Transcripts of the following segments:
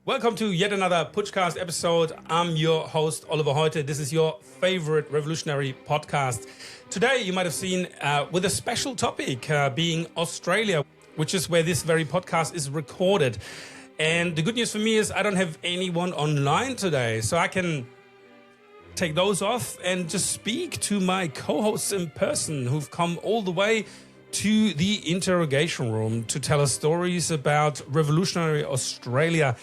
Welcome to yet another Putschcast episode. I'm your host, Oliver Heute. This is your favorite revolutionary podcast. Today, you might have seen with a special topic being Australia, which is where this very podcast is recorded. And the good news for me is I don't have anyone online today, so I can take those off and just speak to my co-hosts in person who've come all the way to the interrogation room to tell us stories about revolutionary Australia.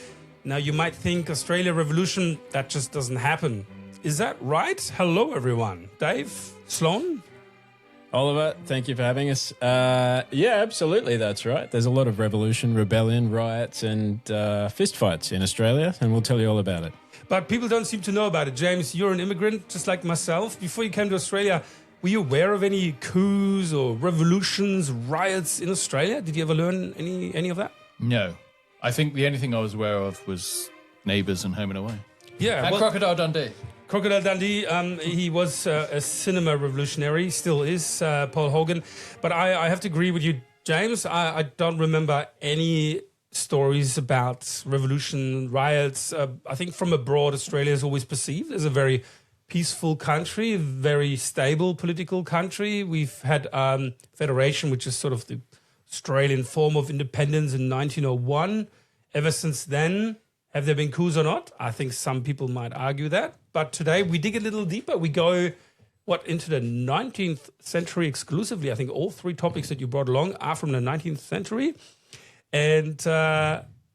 Now, you might think Australia revolution, that just doesn't happen. Is that right? Hello, everyone. Dave, Sloan? Oliver, thank you for having us. Yeah, absolutely, that's right. There's a lot of revolution, rebellion, riots and fistfights in Australia, and we'll tell you all about it. But people don't seem to know about it. James, you're an immigrant, just like myself. Before you came to Australia, were you aware of any coups or revolutions, riots in Australia? Did you ever learn any of that? No. I think the only thing I was aware of was Neighbours and Home and Away. Yeah. And Crocodile Dundee. Crocodile Dundee, he was a cinema revolutionary, still is, Paul Hogan. But I have to agree with you, James. I don't remember any stories about revolution, riots. I think from abroad, Australia is always perceived as a very peaceful country, very stable political country. We've had Federation, which is sort of the Australian form of independence in 1901. Ever since then, have there been coups or not? I think some people might argue that. But today we dig a little deeper. We go, into the 19th century exclusively. I think all three topics that you brought along are from the 19th century. And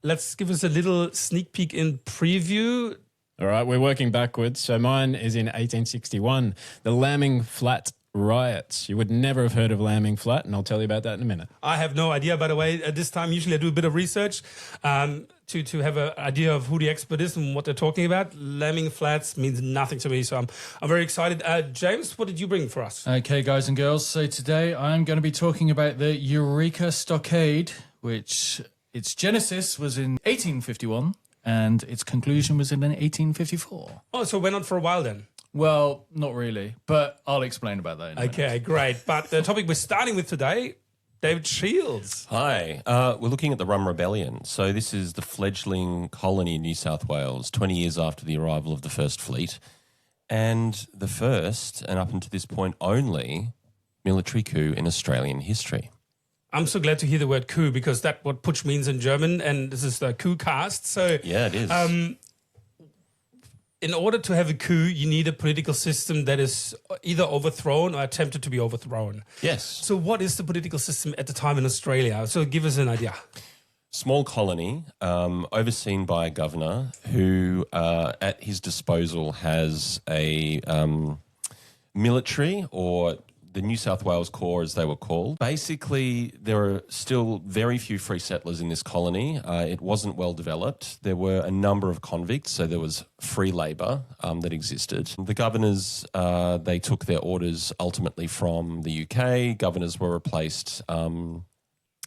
let's give us a little sneak peek in preview. All right, we're working backwards. So mine is in 1861, the Lambing Flat Riots. You would never have heard of Lambing Flat, and I'll tell you about that in a minute. I have no idea, by the way. At this time, usually I do a bit of research to have an idea of who the expert is and what they're talking about. Lambing Flats means nothing to me, so I'm very excited. James, what did you bring for us? Okay, guys and girls. So today I'm going to be talking about the Eureka Stockade, which its genesis was in 1851 and its conclusion was in 1854. Oh, so it went on for a while then? Well, not really, but I'll explain about that in a minute. Okay, great. But the topic we're starting with today, David Shields. Hi, we're looking at the Rum Rebellion. So this is the fledgling colony in New South Wales, 20 years after the arrival of the First Fleet, and the first, and up until this point only, military coup in Australian history. I'm so glad to hear the word coup because that's what Putsch means in German, and this is the coup cast. So yeah, it is. In order to have a coup, you need a political system that is either overthrown or attempted to be overthrown. Yes. So what is the political system at the time in Australia? So give us an idea. Small colony, overseen by a governor who, at his disposal, has a military, or the New South Wales Corps, as they were called. Basically, there are still very few free settlers in this colony. It wasn't well developed. There were a number of convicts, so there was free labour that existed. The governors, they took their orders ultimately from the UK. Governors were replaced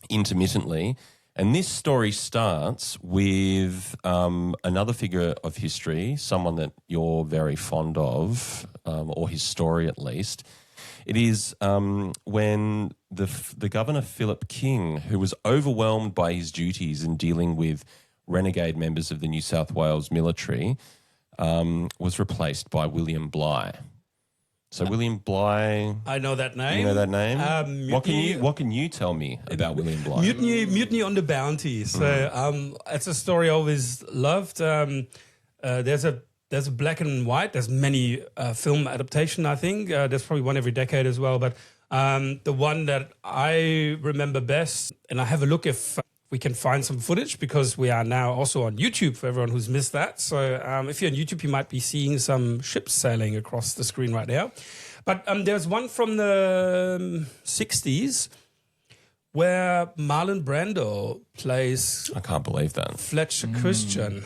intermittently. And this story starts with another figure of history, someone that you're very fond of, or his story at least. It is when the Governor Philip King, who was overwhelmed by his duties in dealing with renegade members of the New South Wales military, was replaced by William Bligh. So William Bligh, I know that name. You know that name? Mutiny, what can you tell me about William Bligh? Mutiny on the Bounty. So it's a story I always loved. There's a black and white. There's many film adaptation, I think. There's probably one every decade as well. But the one that I remember best, and I have a look if we can find some footage, because we are now also on YouTube for everyone who's missed that. So if you're on YouTube, you might be seeing some ships sailing across the screen right now. But there's one from the 60s where Marlon Brando plays... I can't believe that. Fletcher Christian.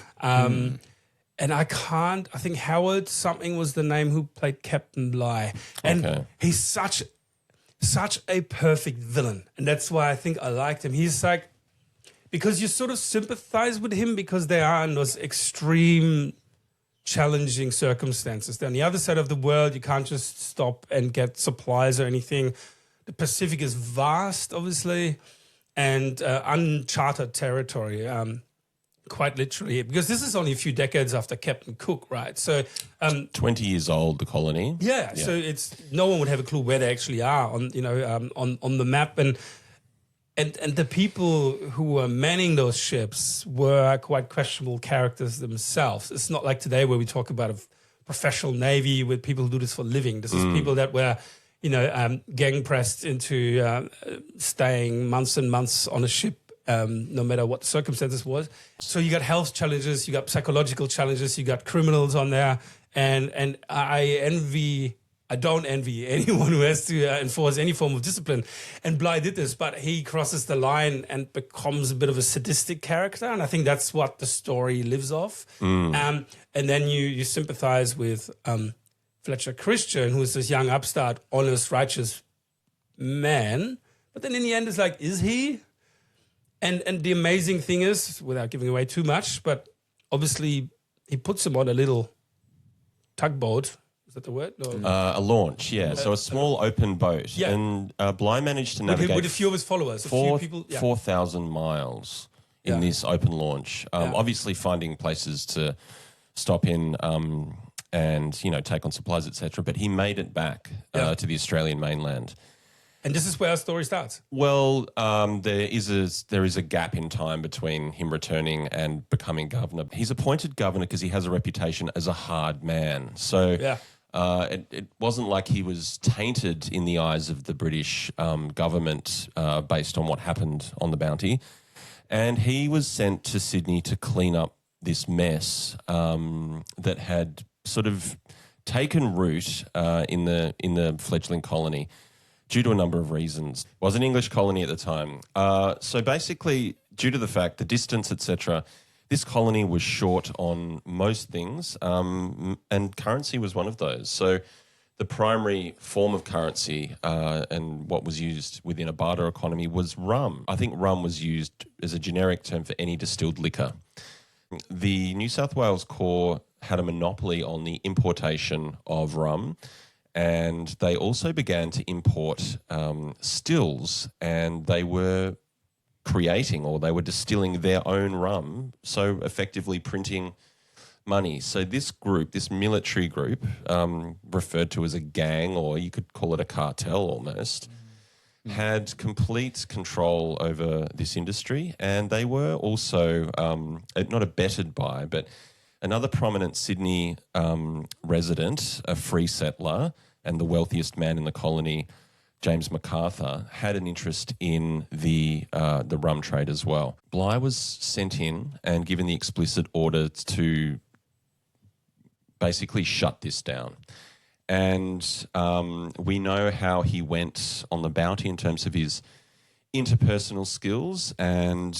And I think Howard something was the name who played Captain Bligh. And he's such a perfect villain. And that's why I think I liked him. He's like, because you sort of sympathize with him because they are in those extreme, challenging circumstances. They're on the other side of the world. You can't just stop and get supplies or anything. The Pacific is vast, obviously, and uncharted territory. quite literally, because this is only a few decades after Captain Cook, right? So 20 years old, the colony. yeah, so it's no one would have a clue where they actually are on on the map, and the people who were manning those ships were quite questionable characters themselves. It's not like today where we talk about a professional navy with people who do this for a living. This is people that were gang pressed into staying months and months on a ship. No matter what the circumstances was. So you got health challenges, you got psychological challenges, you got criminals on there. And I don't envy anyone who has to enforce any form of discipline. And Bligh did this, but he crosses the line and becomes a bit of a sadistic character. And I think that's what the story lives off. And then you sympathize with Fletcher Christian, who is this young upstart, honest, righteous man. But then in the end, it's like, is he? And the amazing thing is, without giving away too much, but obviously he puts him on a little tugboat. Is that the word? No. A launch, yeah. So a small open boat. Yeah. And Bligh managed to navigate with a few of his followers. 4,000 miles in this open launch. Obviously finding places to stop in and, take on supplies, etc. But he made it back to the Australian mainland. And this is where our story starts. Well, there is a gap in time between him returning and becoming governor. He's appointed governor because he has a reputation as a hard man. So it wasn't like he was tainted in the eyes of the British government based on what happened on the Bounty. And he was sent to Sydney to clean up this mess that had sort of taken root in the fledgling colony, due to a number of reasons. It was an English colony at the time. So basically, due to the fact, the distance, etc., this colony was short on most things, and currency was one of those. So the primary form of currency and what was used within a barter economy was rum. I think rum was used as a generic term for any distilled liquor. The New South Wales Corps had a monopoly on the importation of rum, and they also began to import stills, and they were creating or they were distilling their own rum, so effectively printing money. So this group, this military group, referred to as a gang, or you could call it a cartel almost, had complete control over this industry, and they were also not abetted by, but another prominent Sydney resident, a free settler, and the wealthiest man in the colony, James MacArthur, had an interest in the rum trade as well. Bligh was sent in and given the explicit order to basically shut this down. And we know how he went on the Bounty in terms of his interpersonal skills, and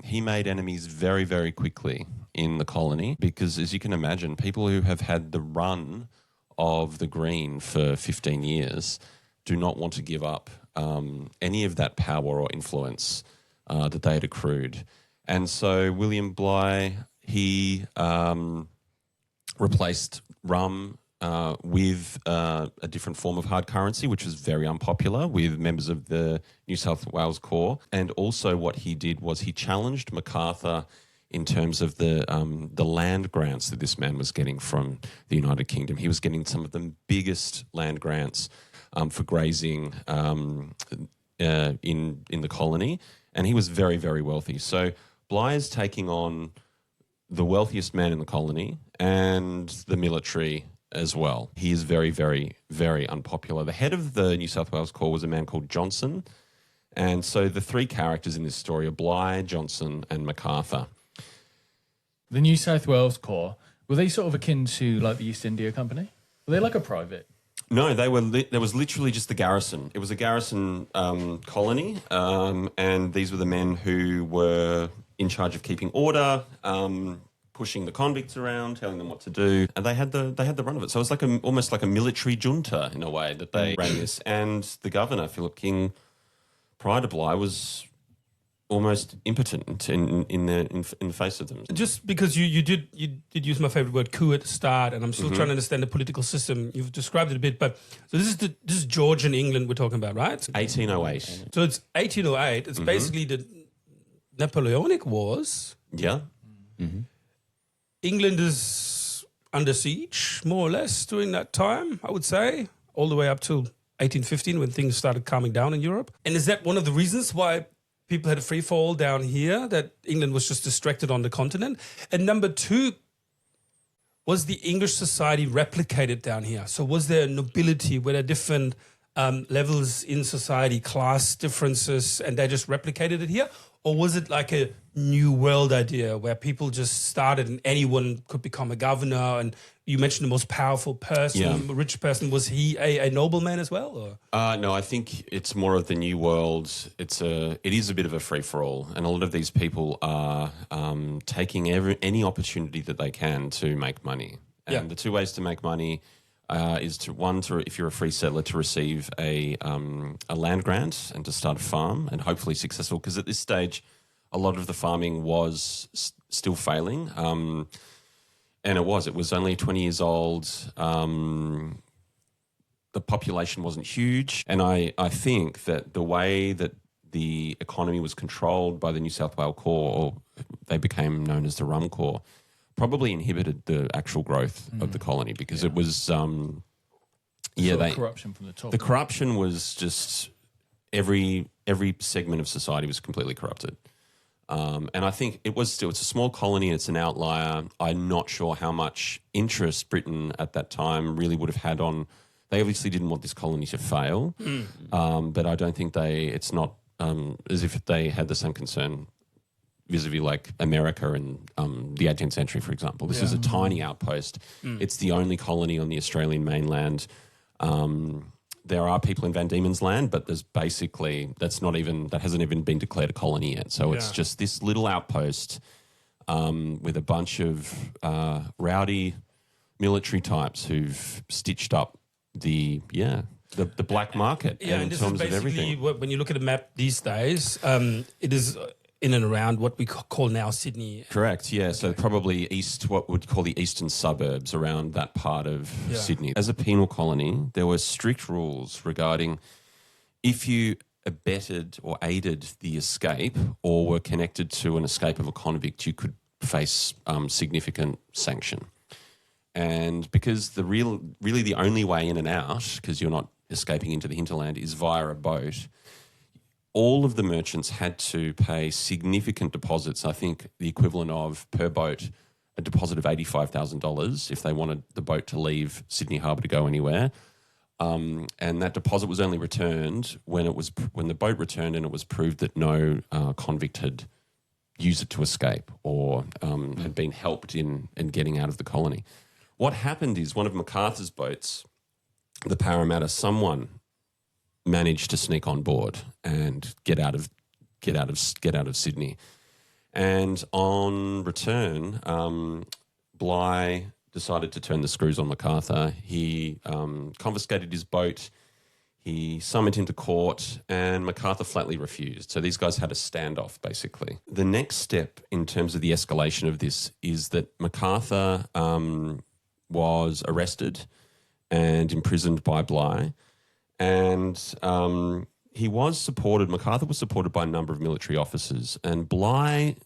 he made enemies very, very quickly in the colony because, as you can imagine, people who have had the run of the green for 15 years do not want to give up any of that power or influence that they had accrued. And so William Bligh, he replaced rum with a different form of hard currency, which was very unpopular with members of the New South Wales Corps. And also what he did was he challenged MacArthur in terms of the land grants that this man was getting from the United Kingdom. He was getting some of the biggest land grants for grazing in the colony, and he was very, very wealthy. So Bligh is taking on the wealthiest man in the colony and the military as well. He is very, very, very unpopular. The head of the New South Wales Corps was a man called Johnson, and so the three characters in this story are Bligh, Johnson, and MacArthur. The New South Wales Corps, were they sort of akin to like the East India Company? Were they like a private? No, they were. There was literally just the garrison. It was a garrison colony, and these were the men who were in charge of keeping order, pushing the convicts around, telling them what to do, and they had the run of it. So it was like almost like a military junta in a way that they ran this. And the governor, Philip King, prior to Bligh, was almost impotent in the face of them. Just because you did use my favorite word, coup, at the start, and I'm still trying to understand the political system. You've described it a bit, but so this is Georgian England we're talking about, right? 1808. So it's 1808. It's basically the Napoleonic Wars. Yeah. England is under siege, more or less, during that time, I would say, all the way up to 1815 when things started calming down in Europe. And is that one of the reasons why people had a free fall down here, that England was just distracted on the continent? And number two, was the English society replicated down here? So was there nobility? Were there different levels in society, class differences, and they just replicated it here? Or was it like a new world idea where people just started and anyone could become a governor? And you mentioned the most powerful person, rich person. Was he a nobleman as well? Or? No, I think it's more of the new world. It is a bit of a free-for-all, and a lot of these people are taking any opportunity that they can to make money. And the two ways to make money is if you're a free settler, to receive a land grant and to start a farm, and hopefully successful, because at this stage a lot of the farming was still failing, and it was only 20 years old. The population wasn't huge, and I think that the way that the economy was controlled by the New South Wales Corps, or they became known as the Rum Corps, probably inhibited the actual growth of the colony, because it was corruption from the top. The corruption was just every segment of society was completely corrupted. And I think it's a small colony and it's an outlier. I'm not sure how much interest Britain at that time really would have had on. They obviously didn't want this colony to fail, but I don't think it's not as if they had the same concern vis-a-vis like America and the 18th century, for example. This is a tiny outpost. It's the only colony on the Australian mainland. There are people in Van Diemen's Land, but that hasn't even been declared a colony yet. So it's just this little outpost with a bunch of rowdy military types who've stitched up the black market in terms of everything. When you look at a map these days, it is in and around what we call now Sydney. Correct, yeah. Okay. So probably what we'd call the eastern suburbs, around that part of Sydney. As a penal colony, there were strict rules regarding if you abetted or aided the escape or were connected to an escape of a convict, you could face significant sanction. And because really the only way in and out, because you're not escaping into the hinterland, is via a boat, all of the merchants had to pay significant deposits. I think the equivalent of, per boat, a deposit of $85,000 if they wanted the boat to leave Sydney Harbour to go anywhere. And that deposit was only returned when the boat returned and it was proved that no convict had used it to escape or had been helped in getting out of the colony. What happened is one of MacArthur's boats, the Parramatta, someone managed to sneak on board and get out of Sydney. And on return, Bligh decided to turn the screws on MacArthur. He confiscated his boat. He summoned him to court, and MacArthur flatly refused. So these guys had a standoff, basically. The next step in terms of the escalation of this is that MacArthur was arrested and imprisoned by Bligh. And MacArthur was supported by a number of military officers. And Bligh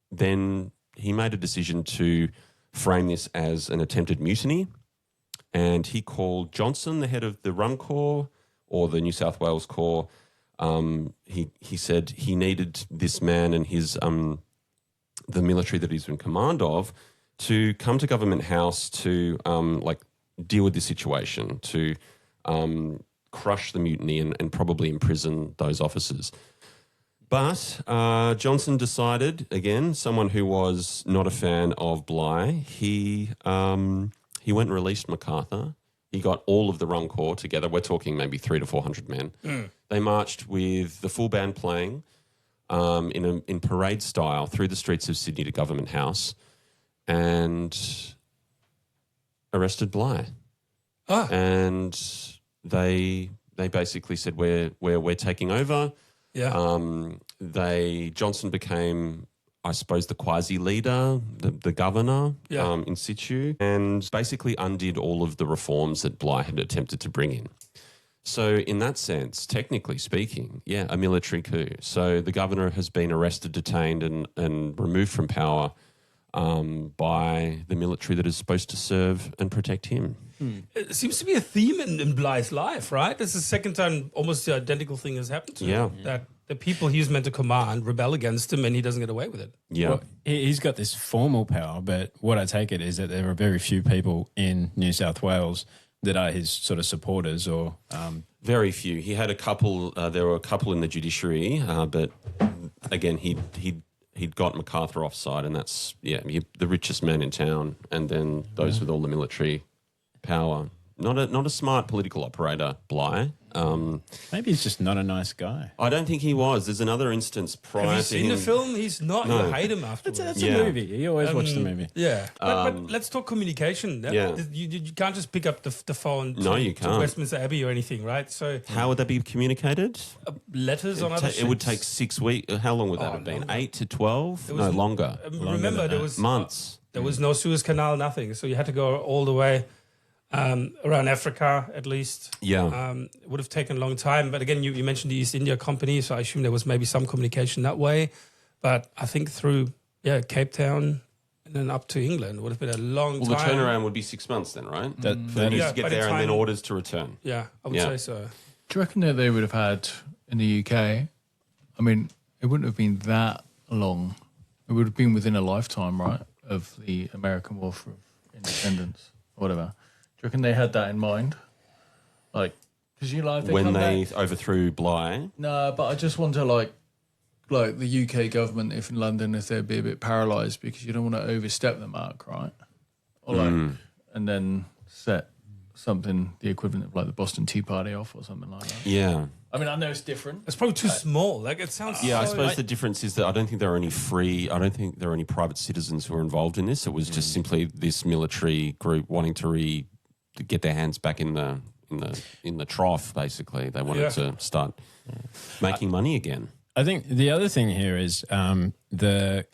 then, he made a decision to frame this as an attempted mutiny. And he called Johnson, the head of the Rum Corps, or the New South Wales Corps. He said he needed this man and his the military that he's in command of to come to Government House to deal with this situation, to crush the mutiny and probably imprison those officers. But Johnson decided, again, someone who was not a fan of Bligh, he went and released MacArthur. He got all of the Rum Corps together. We're talking maybe 300 to 400 men. They marched with the full band playing in parade style through the streets of Sydney to Government House and arrested Bligh. And they basically said, we're taking over. Johnson became, I suppose, the quasi-leader, the governor in situ, and basically undid all of the reforms that Bligh had attempted to bring in. So in that sense, technically speaking, a military coup. So the governor has been arrested, detained and removed from power by the military that is supposed to serve and protect him. It seems to be a theme in Bligh's life, right? This is the second time almost the identical thing has happened to him. That the people he's meant to command rebel against him and he doesn't get away with it. Yeah. Well, he's got this formal power, but what I take it is that there are very few people in New South Wales that are his sort of supporters or... Very few. He had a couple. There were a couple in the judiciary, but again, he'd got MacArthur offside, and that's the richest man in town, and then those with all the military power. Not a smart political operator, Bligh. Maybe he's just not a nice guy. I don't think he was. There's another instance prior Have you to seen him. the film? He's not. No. You hate him afterwards. That's a movie. You always watch the movie. Yeah, but let's talk communication. Yeah. You can't just pick up the phone No, you to can't. Westminster Abbey or anything, right? So How would that be communicated? letters on other It would ships. take 6 weeks. How long would that have been? longer. 8 to 12? was No, longer. Remember, there was Months. There was no Suez Canal, nothing. So you had to go all the way around Africa, at least. Yeah. It would have taken a long time. But again, you mentioned the East India Company, so I assume there was maybe some communication that way. But I think through, Cape Town and then up to England would have been a long Well, the time. turnaround would be 6 months then, right? That For the news Yeah, to get by the there and then time- orders to return. Yeah, I would Yeah. say so. Do you reckon that they would have had in the UK? I mean, it wouldn't have been that long. It would have been within a lifetime, right, of the American War for Independence or whatever. Do you reckon they had that in mind? Like, because When come they back- overthrew Bligh. No, but I just wonder, like the UK government, if in London, if they'd be a bit paralysed because you don't want to overstep the mark, right? Or and then set something the equivalent of like the Boston Tea Party off or something like that. Yeah. I mean, I know it's different. It's probably too small. Like it sounds. Yeah, I so- suppose the difference is that I don't think there are any private citizens who are involved in this. It was just simply this military group wanting to get their hands back in the trough. Basically, they wanted to start making money again. I think the other thing here is the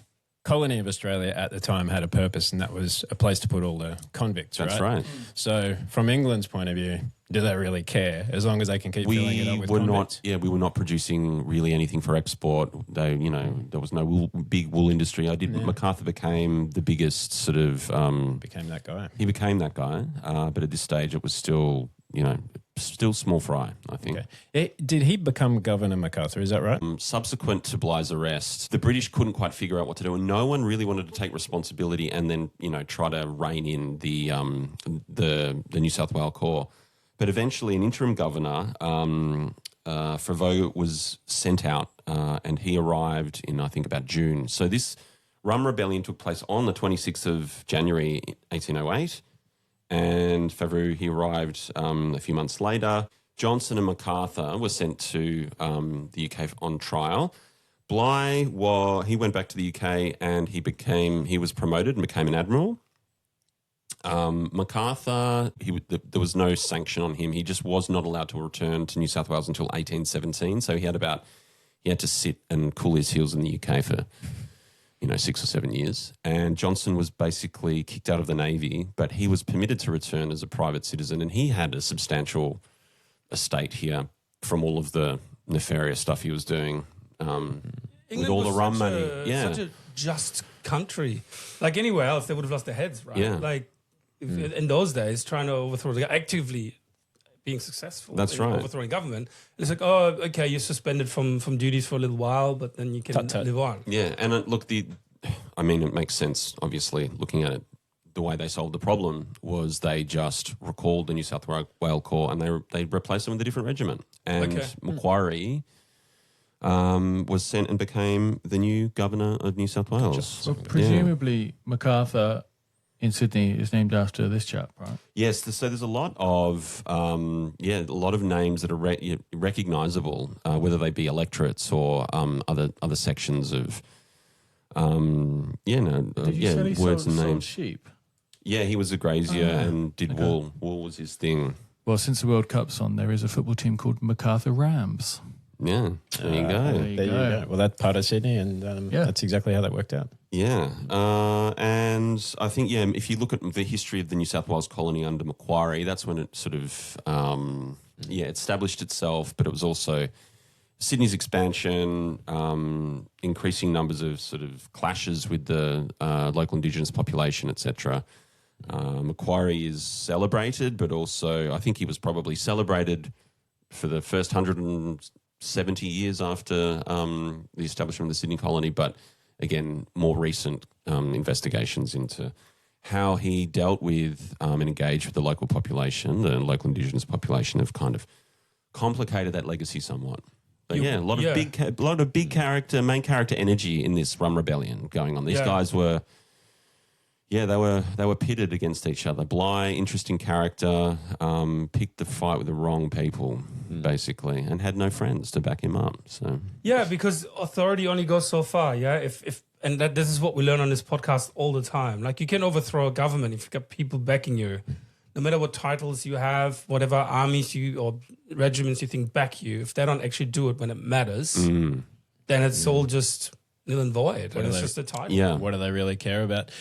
colony of Australia at the time had a purpose, and that was a place to put all the convicts, That's right. So from England's point of view, do they really care? As long as they can keep filling it up with we convicts. were not producing really anything for export. There was no big wool industry. MacArthur became the biggest sort of. Became that guy. He became that guy, but at this stage, it was still small fry. I think. Okay. Did he become Governor MacArthur? Is that right? Subsequent to Bligh's arrest, the British couldn't quite figure out what to do, and no one really wanted to take responsibility and then try to rein in the New South Wales Corps. But eventually, an interim governor, Frevoux, was sent out, and he arrived in I think about June. So this Rum Rebellion took place on the 26th of January, 1808. And Frevoux, he arrived a few months later. Johnson and MacArthur were sent to the UK on trial. Bligh he went back to the UK and he was promoted and became an admiral. MacArthur, there was no sanction on him. He just was not allowed to return to New South Wales until 1817. So he had to sit and cool his heels in the UK for 6 or 7 years. And Johnson was basically kicked out of the Navy, but he was permitted to return as a private citizen, and he had a substantial estate here from all of the nefarious stuff he was doing with all the rum money. Such a just country. Like anywhere else, they would have lost their heads, right? Yeah. Like in those days, trying to overthrow actively being succsuccessful. That's in right. Overthrowing government. It's like, oh, okay, you're suspended from duties for a little while, but then you can live on. Yeah, and look, it makes sense, obviously, looking at it. The way they solved the problem was they just recalled the New South Wales Corps and they replaced them with a different regiment. And Macquarie was sent and became the new governor of New South Wales. Well, presumably MacArthur in Sydney is named after this chap, right? Yes, so there's a lot of names that are recognisable, whether they be electorates or other sections of Did you say he words and sold names. sheep? Yeah, he was a grazier and did wool. Wool was his thing. Well, since the World Cup's on, there is a football team called MacArthur Rams. Yeah, there you go. There you There you go. go. Well, that's part of Sydney, and that's exactly how that worked out. Yeah, and I think if you look at the history of the New South Wales colony under Macquarie, that's when it sort of established itself. But it was also Sydney's expansion, increasing numbers of sort of clashes with the local Indigenous population, etc. Macquarie is celebrated, but also I think he was probably celebrated for the first 170 years after the establishment of the Sydney colony. But again, more recent investigations into how he dealt with and engaged with the local population, the local Indigenous population, have kind of complicated that legacy somewhat. But a lot of big character, main character energy in this Rum Rebellion going on. These guys were, they were pitted against each other. Bligh, interesting character, picked the fight with the wrong people, basically, and had no friends to back him up. So because authority only goes so far. Yeah, this is what we learn on this podcast all the time. Like, you can overthrow a government if you've got people backing you. No matter what titles you have, whatever armies or regiments you think back you, if they don't actually do it when it matters, then it's all just nil and void. And it's just a title. Yeah. What do they really care about?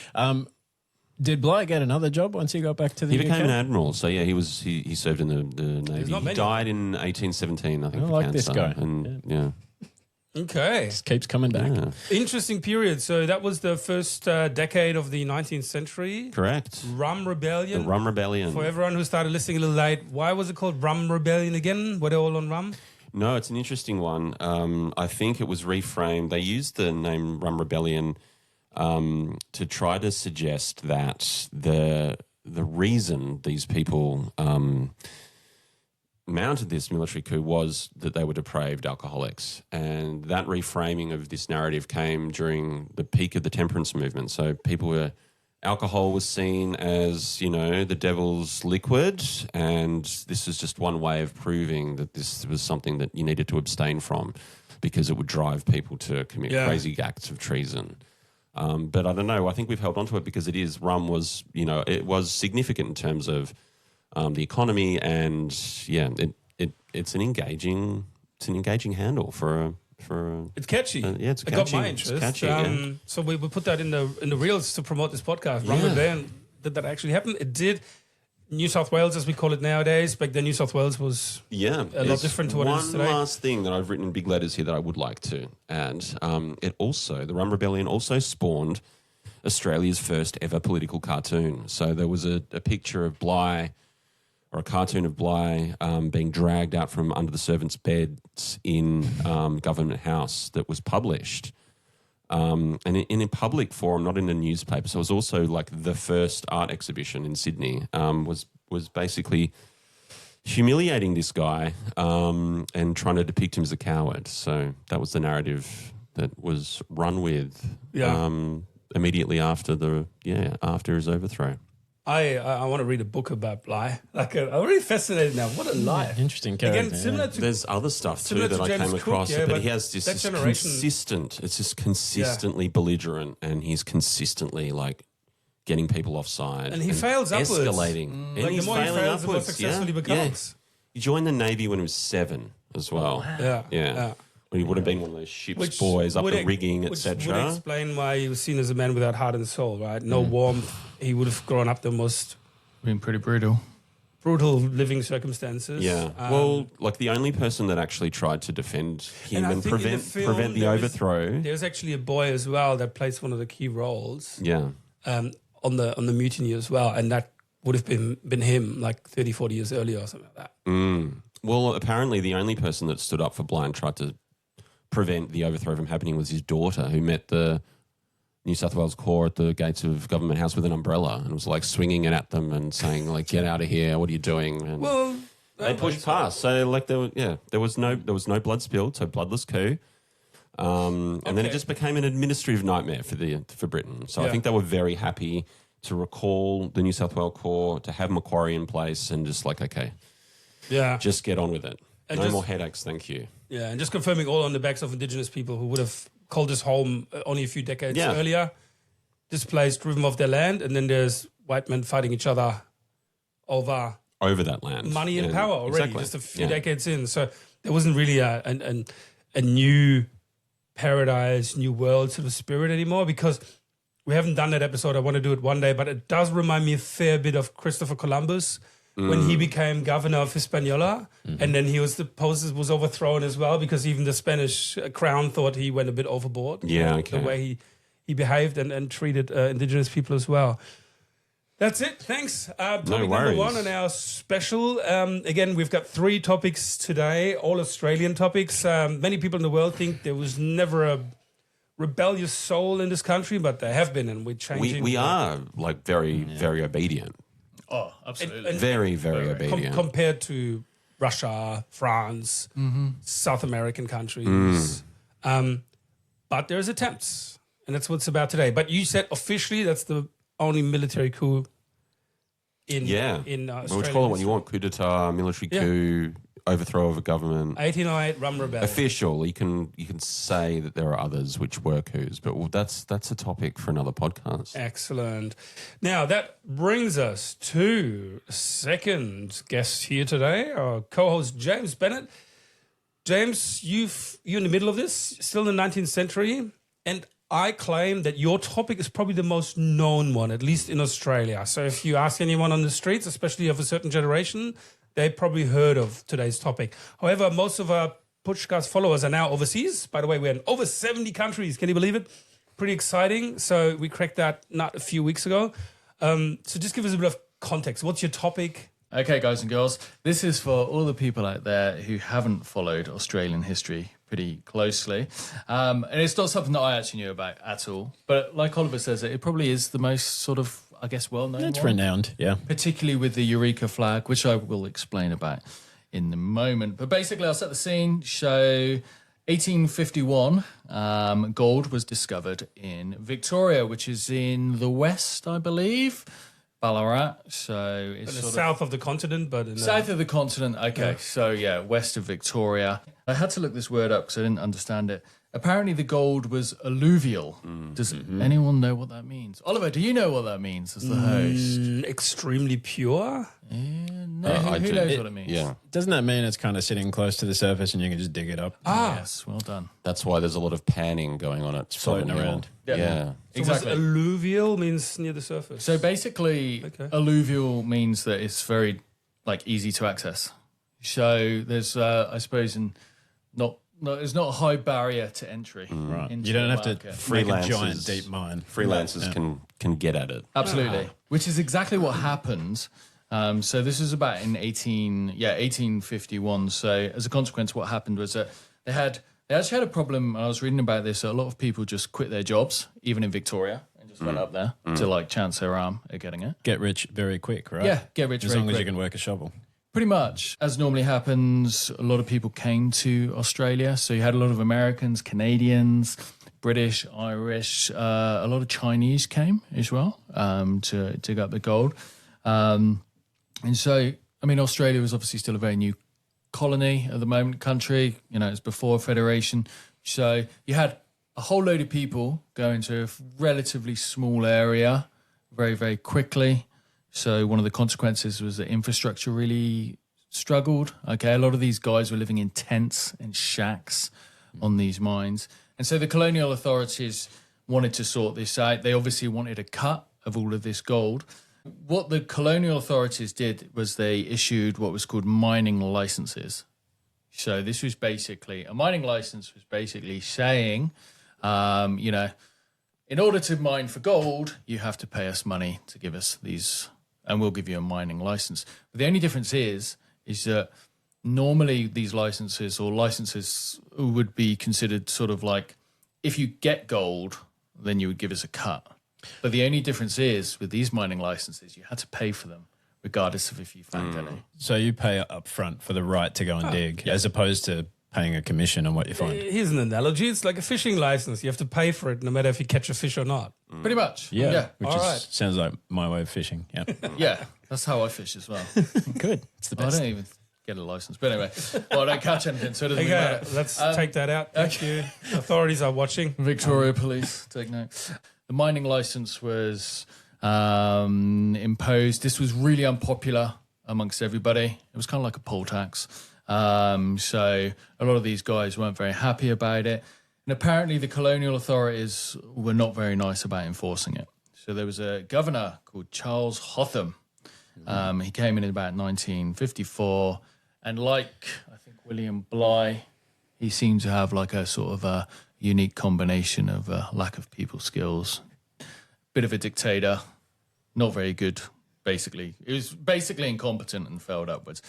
Did Bligh get another job once he got back to the UK? He became an admiral. So, he served in the Navy. He died in 1817, I think, for cancer. This guy. And, Okay. Just keeps coming back. Yeah. Interesting period. So that was the first decade of the 19th century. Correct. Rum Rebellion. The Rum Rebellion. For everyone who started listening a little late, why was it called Rum Rebellion again? Were they all on rum? No, it's an interesting one. I think it was reframed. They used the name Rum Rebellion to try to suggest that the reason these people mounted this military coup was that they were depraved alcoholics. And that reframing of this narrative came during the peak of the temperance movement. So alcohol was seen as, the devil's liquid, and this is just one way of proving that this was something that you needed to abstain from because it would drive people to commit crazy acts of treason. But I don't know. I think we've held on to it because rum was, it was significant in terms of the economy, and it's an engaging handle for it's catchy. It's catchy. It got my interest. It's catchy, So we put that in the reels to promote this podcast. Rum Rebellion, did that actually happen? It did. New South Wales, as we call it nowadays. Back then, New South Wales was a lot different to what it is today. One last thing that I've written in big letters here that I would like to add. The Rum Rebellion also spawned Australia's first ever political cartoon. So there was a picture of Bligh, or a cartoon of Bligh being dragged out from under the servants' beds in Government House that was published. And in a public forum, not in a newspaper. So it was also like the first art exhibition in Sydney, was basically humiliating this guy and trying to depict him as a coward. So that was the narrative that was run with immediately after after his overthrow. I want to read a book about Bligh. I'm really fascinated now. What a life. Interesting character. Again, similar to... There's other stuff too that I came across, but he has this consistent, it's just consistently belligerent, and he's consistently like getting people offside. And he fails upwards. Escalating. And Like he's the more he failing fails, the more upwards. successful he becomes. He joined the Navy when he was 7 as well. Yeah. When he would have been one of those ship's boys up the rigging, Which etc. would explain why he was seen as a man without heart and soul, right? No warmth. He would have grown up the most Been pretty brutal. brutal living circumstances. Yeah. The only person that actually tried to defend him and prevent the overthrow. There's actually a boy as well that plays one of the key roles. Yeah. On the mutiny as well, and that would have been him like 30, 40 years earlier or something like that. Well, apparently the only person that stood up for Bligh and tried to prevent the overthrow from happening was his daughter, who met the New South Wales Corps at the gates of Government House with an umbrella and was like swinging it at them and saying like, "Get out of here! What are you doing?" And they pushed past. So like there was no blood spilled, so bloodless coup. And then it just became an administrative nightmare for Britain. So I think they were very happy to recall the New South Wales Corps, to have Macquarie in place, and just like, okay, just get on with it. And no more headaches, thank you. Yeah, and just confirming all on the backs of Indigenous people who would have called this home only a few decades earlier, displaced, driven off their land, and then there's white men fighting each other over that land, money and power already, just a few decades in. So there wasn't really a new paradise, new world sort of spirit anymore, because we haven't done that episode. I want to do it one day, but it does remind me a fair bit of Christopher Columbus when he became governor of Hispaniola, and then the post was overthrown as well because even the Spanish crown thought he went a bit overboard. Yeah, The way he behaved and treated indigenous people as well. That's it. Thanks. Topic number worries. 1 on our special. Again, we've got 3 topics today, all Australian topics. Many people in the world think there was never a rebellious soul in this country, but there have been, and we're changing. We are like very, very obedient. Oh, absolutely. And Very, very obedient. compared to Russia, France, South American countries. But there's attempts, and that's what's about today. But you said officially that's the only military coup in Australia. Well, call it what you want: coup d'état, military coup, overthrow of a government. 1808 Rum Rebellion. Official. You can say that there are others which were coups, but that's a topic for another podcast. Excellent. Now that brings us to second guest here today, our co-host James Bennett. James, you're in the middle of this, still in the 19th century, and I claim that your topic is probably the most known one, at least in Australia. So if you ask anyone on the streets, especially of a certain generation, they probably heard of today's topic. However, most of our Putschcast followers are now overseas. By the way, we're in over 70 countries. Can you believe it? Pretty exciting. So we cracked that nut a few weeks ago. So just give us a bit of context. What's your topic? Okay, guys and girls, this is for all the people out there who haven't followed Australian history pretty closely. And it's not something that I actually knew about at all. But like Oliver says, it probably is the most sort of, I guess, well-known It's one. renowned, yeah. Particularly with the Eureka flag, which I will explain about in a moment. But basically, I'll set the scene. So 1851, gold was discovered in Victoria, which is in the west, I believe. Ballarat, so it's In the sort south of the continent, but in the south of the continent. Okay, Yeah. so yeah, west of Victoria. I had to look this word up because I didn't understand it. Apparently, the gold was alluvial. Does anyone know what that means? Oliver, do you know what that means as the host? extremely pure. No, I who do. knows what it means? Yeah, Doesn't that mean it's kind of sitting close to the surface and you can just dig it up? Yes, well done. that's why there's a lot of panning going on. It's Floating probably around. more- Yeah. Yeah. So Exactly. alluvial means near the surface. So basically, Okay. alluvial means that it's very easy to access. So there's, I suppose, there's not a high barrier to entry. Right. into You don't the have to market. make a Freelancers- giant deep mine. Freelancers can get at it. Absolutely, which is exactly what happened. So this was about in 1851. So as a consequence, what happened was that they actually had a problem. I was reading about this. A lot of people just quit their jobs, even in Victoria, and just went up there to chance their arm at getting it. Get rich very quick, right? Yeah, get rich As very long as you quick. can work a shovel. Pretty much, as normally happens, a lot of people came to Australia. So you had a lot of Americans, Canadians, British, Irish, a lot of Chinese came as well to dig up the gold. And so, I mean, Australia was obviously still a very new colony at the moment, country. It's before Federation. So you had a whole load of people go into a relatively small area very, very quickly. So one of the consequences was that infrastructure really struggled. Okay, a lot of these guys were living in tents and shacks on these mines. And so the colonial authorities wanted to sort this out. They obviously wanted a cut of all of this gold. What the colonial authorities did was they issued what was called mining licenses. So this was basically, a mining license was basically saying, in order to mine for gold, you have to pay us money to give us these, and we'll give you a mining license. But the only difference is that normally these licenses would be considered sort of like, if you get gold, then you would give us a cut. But the only difference is with these mining licenses, you had to pay for them, regardless of if you found any. So you pay up front for the right to go and dig, as opposed to paying a commission on what you find. Here's an analogy. It's like a fishing license. You have to pay for it no matter if you catch a fish or not. Pretty much. Yeah, which All is, right. sounds like my way of fishing. Yeah, Yeah, that's how I fish as well. good. It's the I best. don't even get a license. But anyway, I don't catch anything, so it doesn't Okay, matter. let's take that out. Thank you. Authorities are watching. Victoria Police, take note. The mining license was imposed. This was really unpopular amongst everybody. It was kind of like a poll tax. So a lot of these guys weren't very happy about it. And apparently the colonial authorities were not very nice about enforcing it. So there was a governor called Charles Hotham. He came in about 1954. And like, I think, William Bligh, he seemed to have like a sort of a unique combination of lack of people skills, bit of a dictator, not very good, basically. He was basically incompetent and failed upwards.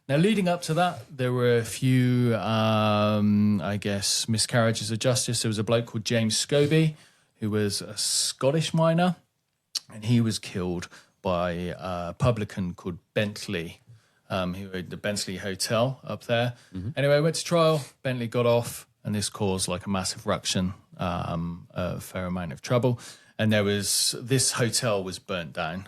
Now, leading up to that, there were a few, I guess, miscarriages of justice. There was a bloke called James Scobie, who was a Scottish miner, and he was killed by a publican called Bentley, who had the Bentley Hotel up there. Anyway, went to trial. Bentley got off, and this caused like a massive ruction, a fair amount of trouble. And this hotel was burnt down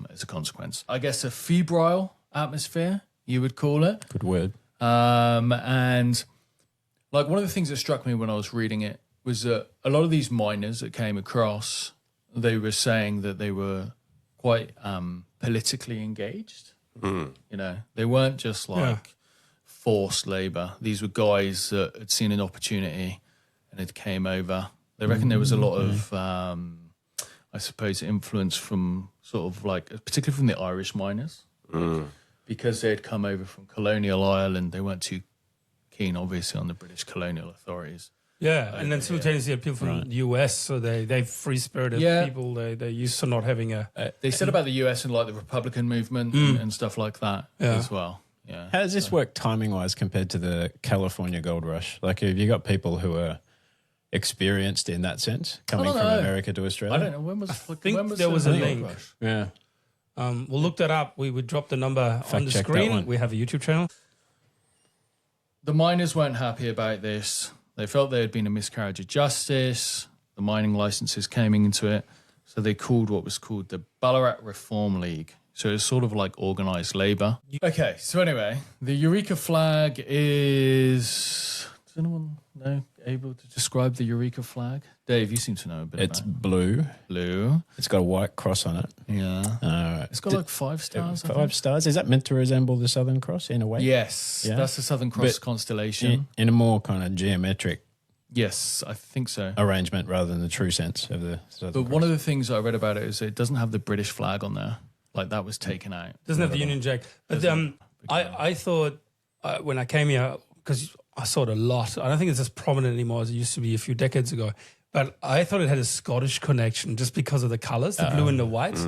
as a consequence. I guess a febrile atmosphere, you would call it. Good word. And like one of the things that struck me when I was reading it was that a lot of these miners that came across, they were saying that they were quite politically engaged. You know, they weren't just like forced labor. These were guys that had seen an opportunity and had came over. They reckon there was a lot of, I suppose, influence from sort of like, particularly from the Irish miners. Because they had come over from colonial Ireland, they weren't too keen, obviously, on the British colonial authorities. Yeah, and then simultaneously people from the US, so they free-spirited people. They used to not having a... They said about the US and like the Republican movement and stuff like that as well. Yeah. How does this work timing-wise compared to the California gold rush? Like, have you got people who are experienced in that sense, coming from America to Australia? I don't know. When was there was a gold link. rush? Yeah. We'll look that up. We would drop the number on the check that screen. one. We have a YouTube channel. The miners weren't happy about this. They felt there had been a miscarriage of justice. The mining licenses came into it. So they called what was called the Ballarat Reform League. So it's sort of like organised labour. Okay, so anyway, the Eureka flag is... Does anyone know, able to describe the Eureka flag? Dave, you seem to know a bit It's about it. blue. Blue. It's got a white cross on it. Yeah. It's got like 5 stars, I think. 5 stars. Is that meant to resemble the Southern Cross in a way? Yes, Yeah. that's the Southern Cross But constellation. In a more kind of geometric Yes, I think so. arrangement rather than the true sense of the Southern But Cross. one of the things I read about it is it doesn't have the British flag on there. Like that was taken out. Doesn't have the Union Jack. But I thought when I came here, because I saw it a lot, I don't think it's as prominent anymore as it used to be a few decades ago, but I thought it had a Scottish connection just because of the colours, the blue and the white.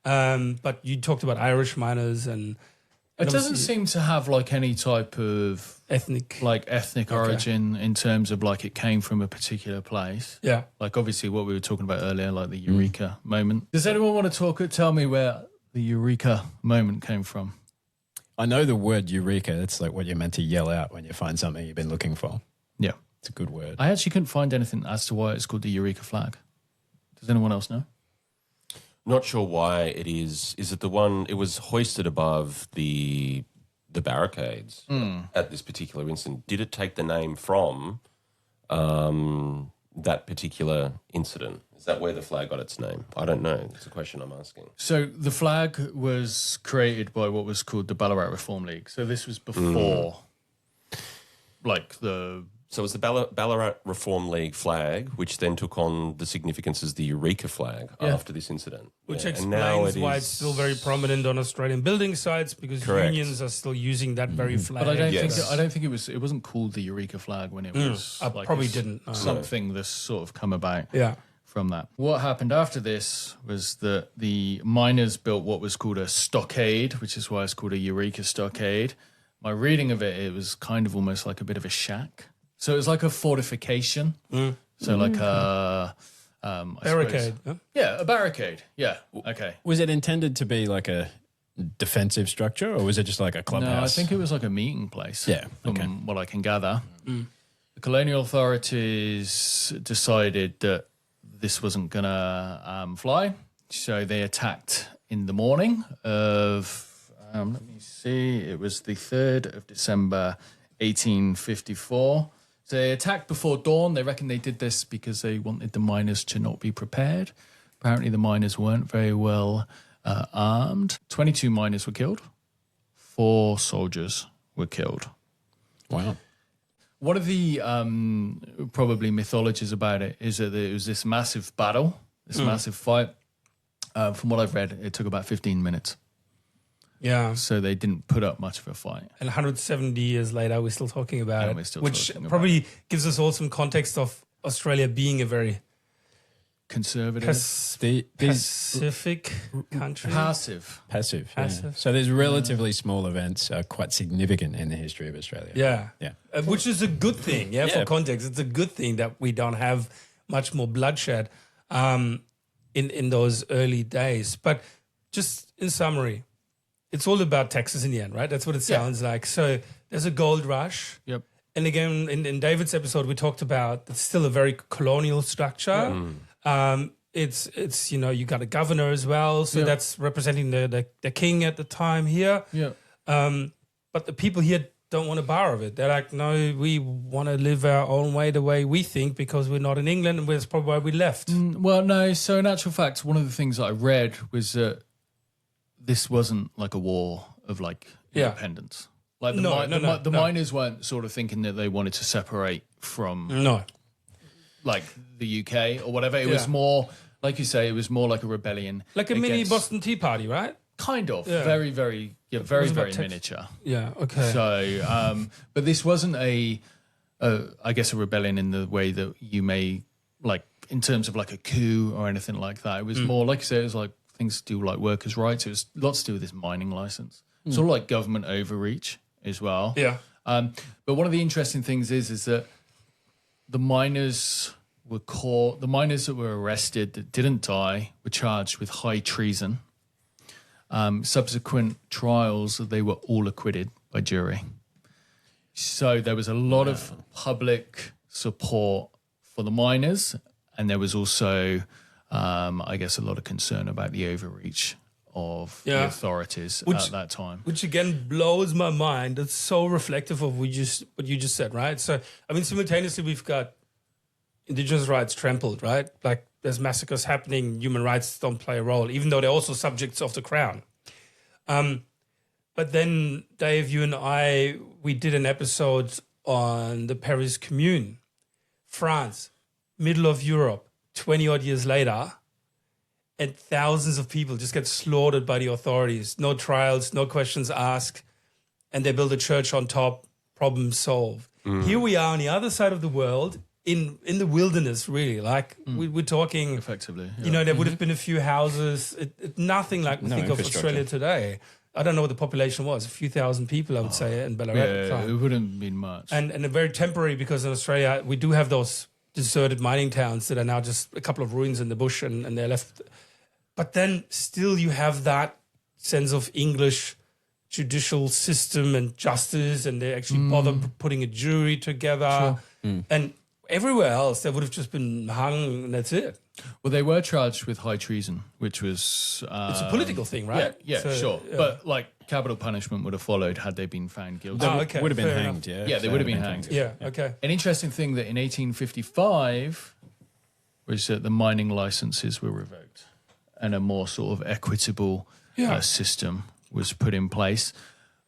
But you talked about Irish miners and... It doesn't seem to have like any type of ethnic origin in terms of like it came from a particular place. Yeah. Like obviously what we were talking about earlier, like the Eureka moment. Does anyone want to tell me where the Eureka moment came from? I know the word eureka. It's like what you're meant to yell out when you find something you've been looking for. Yeah. It's a good word. I actually couldn't find anything as to why it's called the Eureka flag. Does anyone else know? Not sure why it is. Is it the one? It was hoisted above the barricades at this particular incident. Did it take the name from that particular incident? Is that where the flag got its name? I don't know. It's a question I'm asking. So the flag was created by what was called the Ballarat Reform League. So this was before, like the... So it was the Ballarat Reform League flag, which then took on the significance as the Eureka flag after this incident. Which And now explains why it's still very prominent on Australian building sites, because Correct. unions are still using that very flag. But Yes. I don't think it wasn't called the Eureka flag when it was I like probably didn't. something that's sort of come about Yeah. from that. What happened after this was that the miners built what was called a stockade, which is why it's called a Eureka stockade. My reading of it was kind of almost like a bit of a shack. So it was like a fortification. So like a Barricade. Huh? Yeah, a barricade. Yeah. Okay. Was it intended to be like a defensive structure, or was it just like a clubhouse? No, I think it was like a meeting place. Yeah, From okay. what I can gather. The colonial authorities decided that this wasn't going to fly. So they attacked in the morning of, let me see, it was the 3rd of December, 1854. So they attacked before dawn. They reckon they did this because they wanted the miners to not be prepared. Apparently the miners weren't very well armed. 22 miners were killed. 4 soldiers were killed. Wow. One of the probably mythologies about it is that it was this massive battle, this massive fight. From what I've read, it took about 15 minutes. Yeah. So they didn't put up much of a fight. And 170 years later, we're still talking about And it, we're still which talking about probably gives us all some context of Australia being a very Conservative. Pacific country. Passive. Passive. Passive. Yeah. So there's relatively small events are quite significant in the history of Australia. Yeah. Yeah. Which is a good thing, for Yeah. context. It's a good thing that we don't have much more bloodshed in those early days. But just in summary, it's all about Texas in the end, right? That's what it sounds like. So there's a gold rush. Yep. And again, in David's episode, we talked about it's still a very colonial structure. It's you got a governor as well, so that's representing the king at the time here. Yeah. But the people here don't want a bar of it. They're like, no, we want to live our own way, the way we think, because we're not in England, and that's probably why we left. Well, no. So in actual fact, one of the things that I read was that this wasn't like a war of like independence. Like the miners weren't sort of thinking that they wanted to separate from like the UK or whatever. It was more, like you say, it was more like a rebellion. Like a mini Boston Tea Party, right? Kind of. Yeah. Very, very miniature. Yeah, okay. So, but this wasn't I guess, a rebellion in the way that you may, like, in terms of like a coup or anything like that. It was more, like you say, it was like things to do like workers' rights. It was lots to do with this mining license. Sort of like government overreach as well. Yeah. But one of the interesting things is that the miners were caught, the miners that were arrested that didn't die were charged with high treason. Subsequent trials, they were all acquitted by jury. So there was a lot of public support for the miners, and there was also, I guess, a lot of concern about the overreach of the authorities at that time. Which again blows my mind. It's so reflective of what you just said, right? So, I mean, simultaneously we've got Indigenous rights trampled, right? Like there's massacres happening, human rights don't play a role, even though they're also subjects of the crown. But then, Dave, you and I, we did an episode on the Paris Commune, France, middle of Europe, 20-odd years later, and thousands of people just get slaughtered by the authorities. No trials, no questions asked, and they build a church on top, problem solved. Here we are on the other side of the world, in the wilderness, really. Like, we're talking... Effectively. Yeah. You know, there would have been a few houses, nothing like we think of Australia today. I don't know what the population was, a few thousand people, I would say, in Ballarat at the time. It wouldn't have been much. And very temporary, because in Australia, we do have those deserted mining towns that are now just a couple of ruins in the bush and they're left. But then still you have that sense of English judicial system and justice, and they actually bother putting a jury together. And everywhere else, they would have just been hung and that's it. Well, they were charged with high treason, which was... It's a political thing, right? Yeah, So, sure. yeah. But, like, capital punishment would have followed had they been found guilty. Okay, Would have been fair hanged, enough. Yeah, they would have been hanged. Yeah, okay. An interesting thing that in 1855 was that the mining licenses were revoked and a more sort of equitable system was put in place.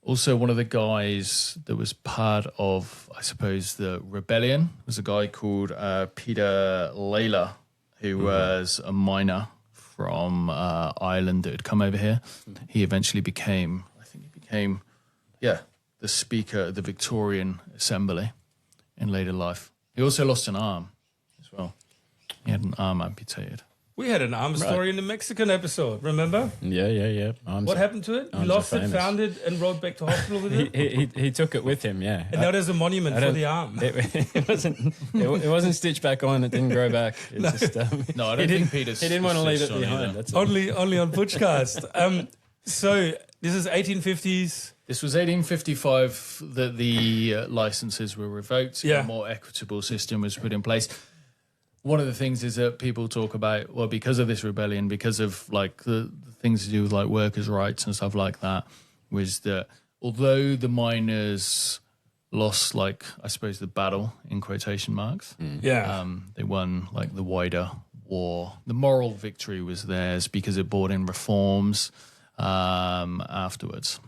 Also, one of the guys that was part of, I suppose, the rebellion was a guy called Peter Lalor, who was a miner from Ireland that had come over here. He eventually became, the Speaker of the Victorian Assembly in later life. He also lost an arm as well. He had an arm amputated. We had an arm story in the Mexican episode, remember? Yeah. What happened to it? He arms lost are it, famous. found it, and rode back to hospital with it. He took it with him, yeah. And now there's a monument for the arm. It wasn't stitched back on. It didn't grow back. It just, No, I don't think Peter's... he didn't want to leave it stitched on behind. either. That's only on Putschcast. So this is 1850s. This was 1855 that the licenses were revoked. Yeah. A more equitable system was put in place. One of the things is that people talk about, well, because of this rebellion, because of like the things to do with like workers' rights and stuff like that, was that although the miners lost, like, I suppose, the battle in quotation marks, they won like the wider war. The moral victory was theirs because it brought in reforms afterwards.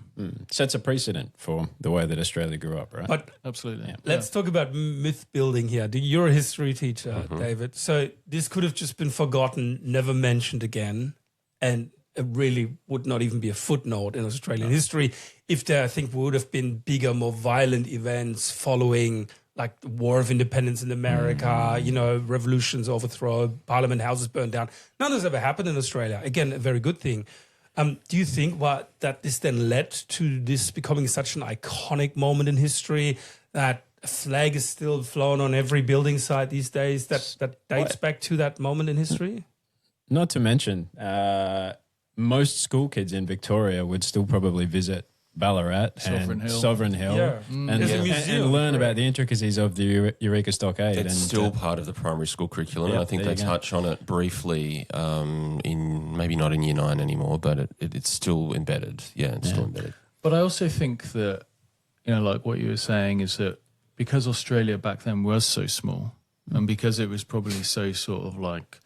sets a precedent for the way that Australia grew up, right? But Absolutely. let's talk about myth building here. You're a history teacher, David. So this could have just been forgotten, never mentioned again. And it really would not even be a footnote in Australian history if there, I think, would have been bigger, more violent events following, like the War of Independence in America, revolutions, overthrow, parliament houses burned down. None of this ever happened in Australia. Again, a very good thing. Do you think that this then led to this becoming such an iconic moment in history that a flag is still flown on every building site these days that dates back to that moment in history? Not to mention, most school kids in Victoria would still probably visit Ballarat and Sovereign Hill Yeah. and learn about the intricacies of the Eureka Stockade. It's still part of the primary school curriculum. I think they touch on it briefly in maybe not in Year 9 anymore, but it's still embedded. Yeah, it's still embedded. But I also think that, like what you were saying is that because Australia back then was so small and because it was probably so sort of like,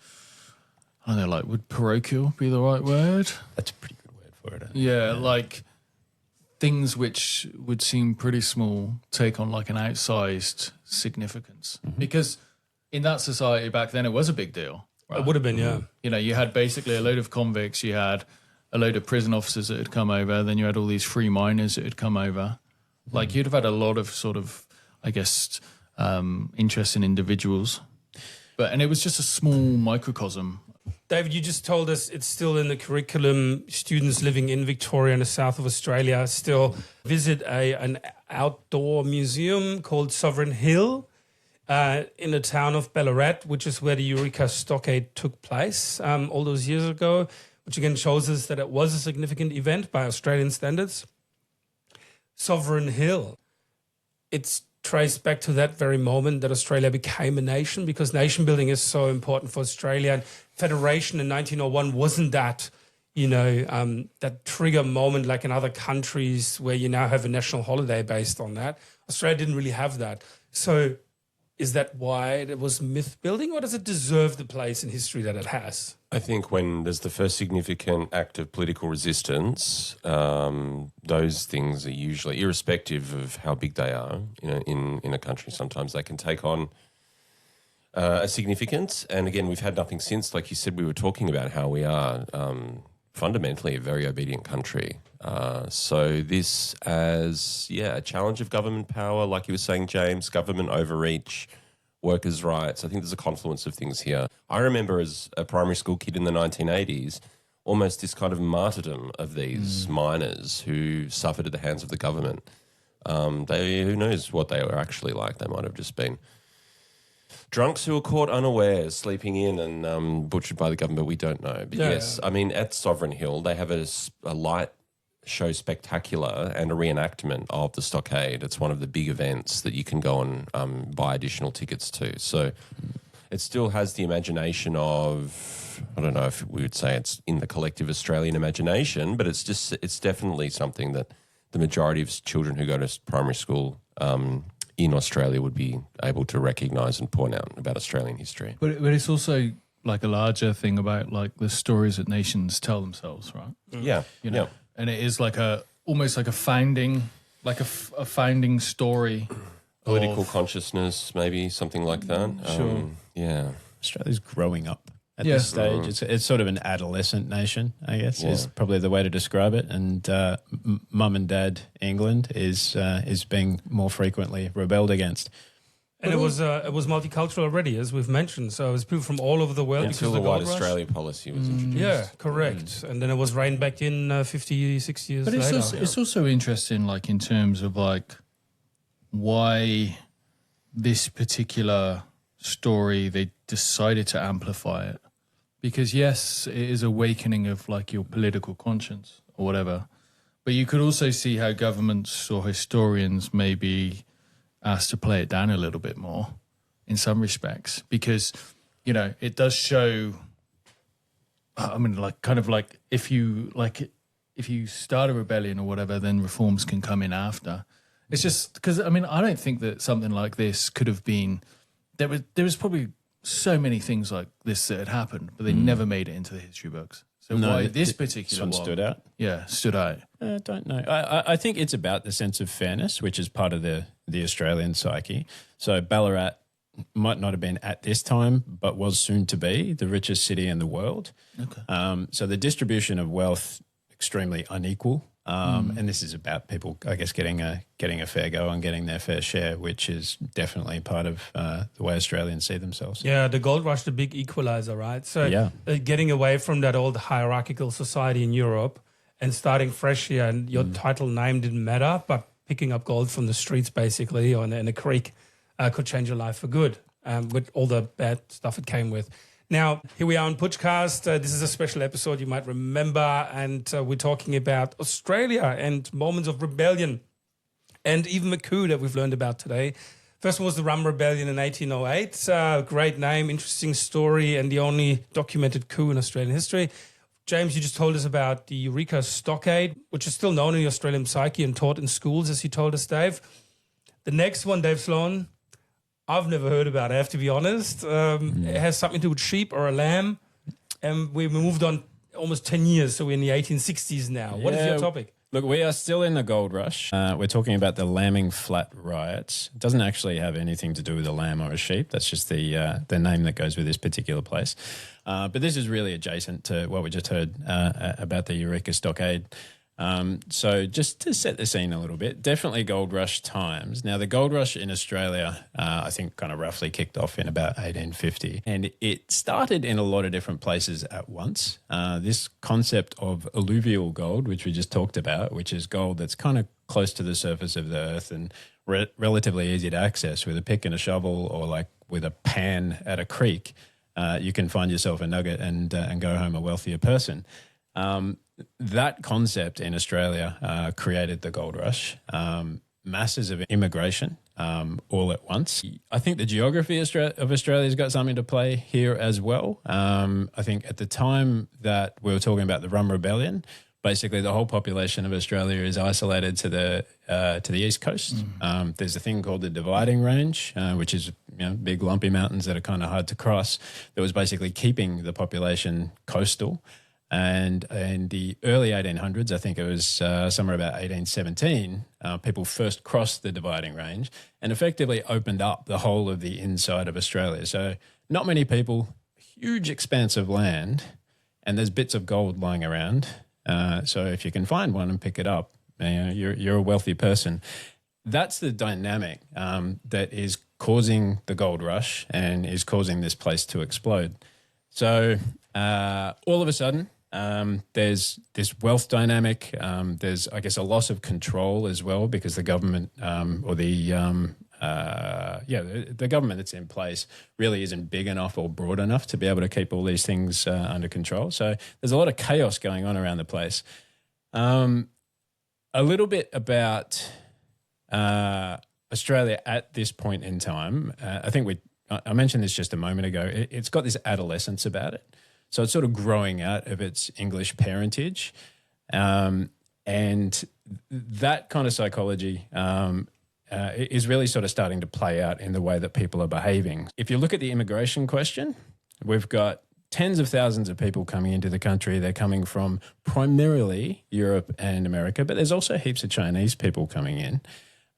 I don't know, like would parochial be the right word? That's a pretty good word for it. Yeah, like things which would seem pretty small take on like an outsized significance. Because in that society back then, it was a big deal. Right? It would have been, yeah. You had basically a load of convicts, you had a load of prison officers that had come over, then you had all these free miners that had come over. Like you'd have had a lot of sort of, I guess, interesting individuals. And it was just a small microcosm. David, you just told us it's still in the curriculum. Students living in Victoria and the south of Australia still visit an outdoor museum called Sovereign Hill in the town of Ballarat, which is where the Eureka Stockade took place all those years ago, which again shows us that it was a significant event by Australian standards. Sovereign Hill, it's traced back to that very moment that Australia became a nation, because nation building is so important for Australia. And federation in 1901 wasn't that, that trigger moment like in other countries where you now have a national holiday based on that. Australia didn't really have that. So is that why it was myth building, or does it deserve the place in history that it has? I think when there's the first significant act of political resistance, those things are usually, irrespective of how big they are, in a country, sometimes they can take on a significance. And again, we've had nothing since. Like you said, we were talking about how we are fundamentally a very obedient country. So this as, a challenge of government power, like you were saying, James, government overreach, workers' rights. I think there's a confluence of things here. I remember as a primary school kid in the 1980s, almost this kind of martyrdom of these miners who suffered at the hands of the government. Who knows what they were actually like. They might have just been drunks who were caught unawares, sleeping in and butchered by the government. We don't know. But yes, I mean, at Sovereign Hill, they have a light show spectacular and a reenactment of the stockade. It's one of the big events that you can go and buy additional tickets to. So it still has the imagination of, I don't know if we would say it's in the collective Australian imagination, but it's definitely something that the majority of children who go to primary school in Australia would be able to recognise and point out about Australian history. But it's also like a larger thing about like the stories that nations tell themselves, right? Yeah, And it is like almost like a founding, like a founding story. Political consciousness, maybe something like that. Sure. Yeah. Australia's growing up at this stage. It's sort of an adolescent nation, I guess, is probably the way to describe it. And mum and dad England is being more frequently rebelled against. And it was multicultural already, as we've mentioned. So it was people from all over the world. Until the White Australia policy was introduced. Yeah, correct. And then it was reined back in 50, 60 years later. But it's also interesting, like in terms of like why this particular story, they decided to amplify it. Because yes, it is awakening of like your political conscience or whatever. But you could also see how governments or historians maybe asked to play it down a little bit more in some respects, because, it does show, I mean, like kind of like if you start a rebellion or whatever, then reforms can come in after. It's just because, I mean, I don't think that something like this could have been, there was probably so many things like this that had happened, but they never made it into the history books. So why this particular one stood out? Yeah, stood out. I don't know. I think it's about the sense of fairness, which is part of the Australian psyche. So Ballarat, might not have been at this time, but was soon to be the richest city in the world. Okay. So the distribution of wealth extremely unequal. And this is about people, I guess, getting a fair go and getting their fair share, which is definitely part of the way Australians see themselves. Yeah, the gold rush, the big equalizer, right? So getting away from that old hierarchical society in Europe and starting fresh here, and your title name didn't matter, but picking up gold from the streets basically or in a creek could change your life for good, with all the bad stuff it came with. Now, here we are on Putschcast. This is a special episode you might remember, and we're talking about Australia and moments of rebellion and even the coup that we've learned about today. First one was the Rum Rebellion in 1808. Great name, interesting story, and the only documented coup in Australian history. James, you just told us about the Eureka Stockade, which is still known in the Australian psyche and taught in schools, as you told us, Dave. The next one, Dave Sloan, I've never heard about it, I have to be honest. It has something to do with sheep or a lamb. And we moved on almost 10 years, so we're in the 1860s now. What is your topic? Look, we are still in the gold rush. We're talking about the Lambing Flat riots. It doesn't actually have anything to do with a lamb or a sheep. That's just the name that goes with this particular place. But this is really adjacent to what we just heard about the Eureka Stockade. So just to set the scene a little bit, definitely gold rush times. Now, the gold rush in Australia, I think kind of roughly kicked off in about 1850, and it started in a lot of different places at once. This concept of alluvial gold, which we just talked about, which is gold that's kind of close to the surface of the earth and relatively easy to access with a pick and a shovel or like with a pan at a creek, you can find yourself a nugget and go home a wealthier person. That concept in Australia created the gold rush, masses of immigration all at once. I think the geography of Australia's got something to play here as well. I think at the time that we were talking about the Rum Rebellion, basically the whole population of Australia is isolated to the east coast. There's a thing called the Dividing Range, which is big lumpy mountains that are kind of hard to cross, that was basically keeping the population coastal. And in the early 1800s, I think it was somewhere about 1817, people first crossed the Dividing Range and effectively opened up the whole of the inside of Australia. So not many people, huge expanse of land, and there's bits of gold lying around. So if you can find one and pick it up, you're a wealthy person. That's the dynamic that is causing the gold rush and is causing this place to explode. So all of a sudden, there's this wealth dynamic. There's, I guess, a loss of control as well because the government the government that's in place really isn't big enough or broad enough to be able to keep all these things under control. So there's a lot of chaos going on around the place. A little bit about Australia at this point in time. I think I mentioned this just a moment ago. It's got this adolescence about it. So it's sort of growing out of its English parentage. And that kind of psychology is really sort of starting to play out in the way that people are behaving. If you look at the immigration question, we've got tens of thousands of people coming into the country. They're coming from primarily Europe and America, but there's also heaps of Chinese people coming in.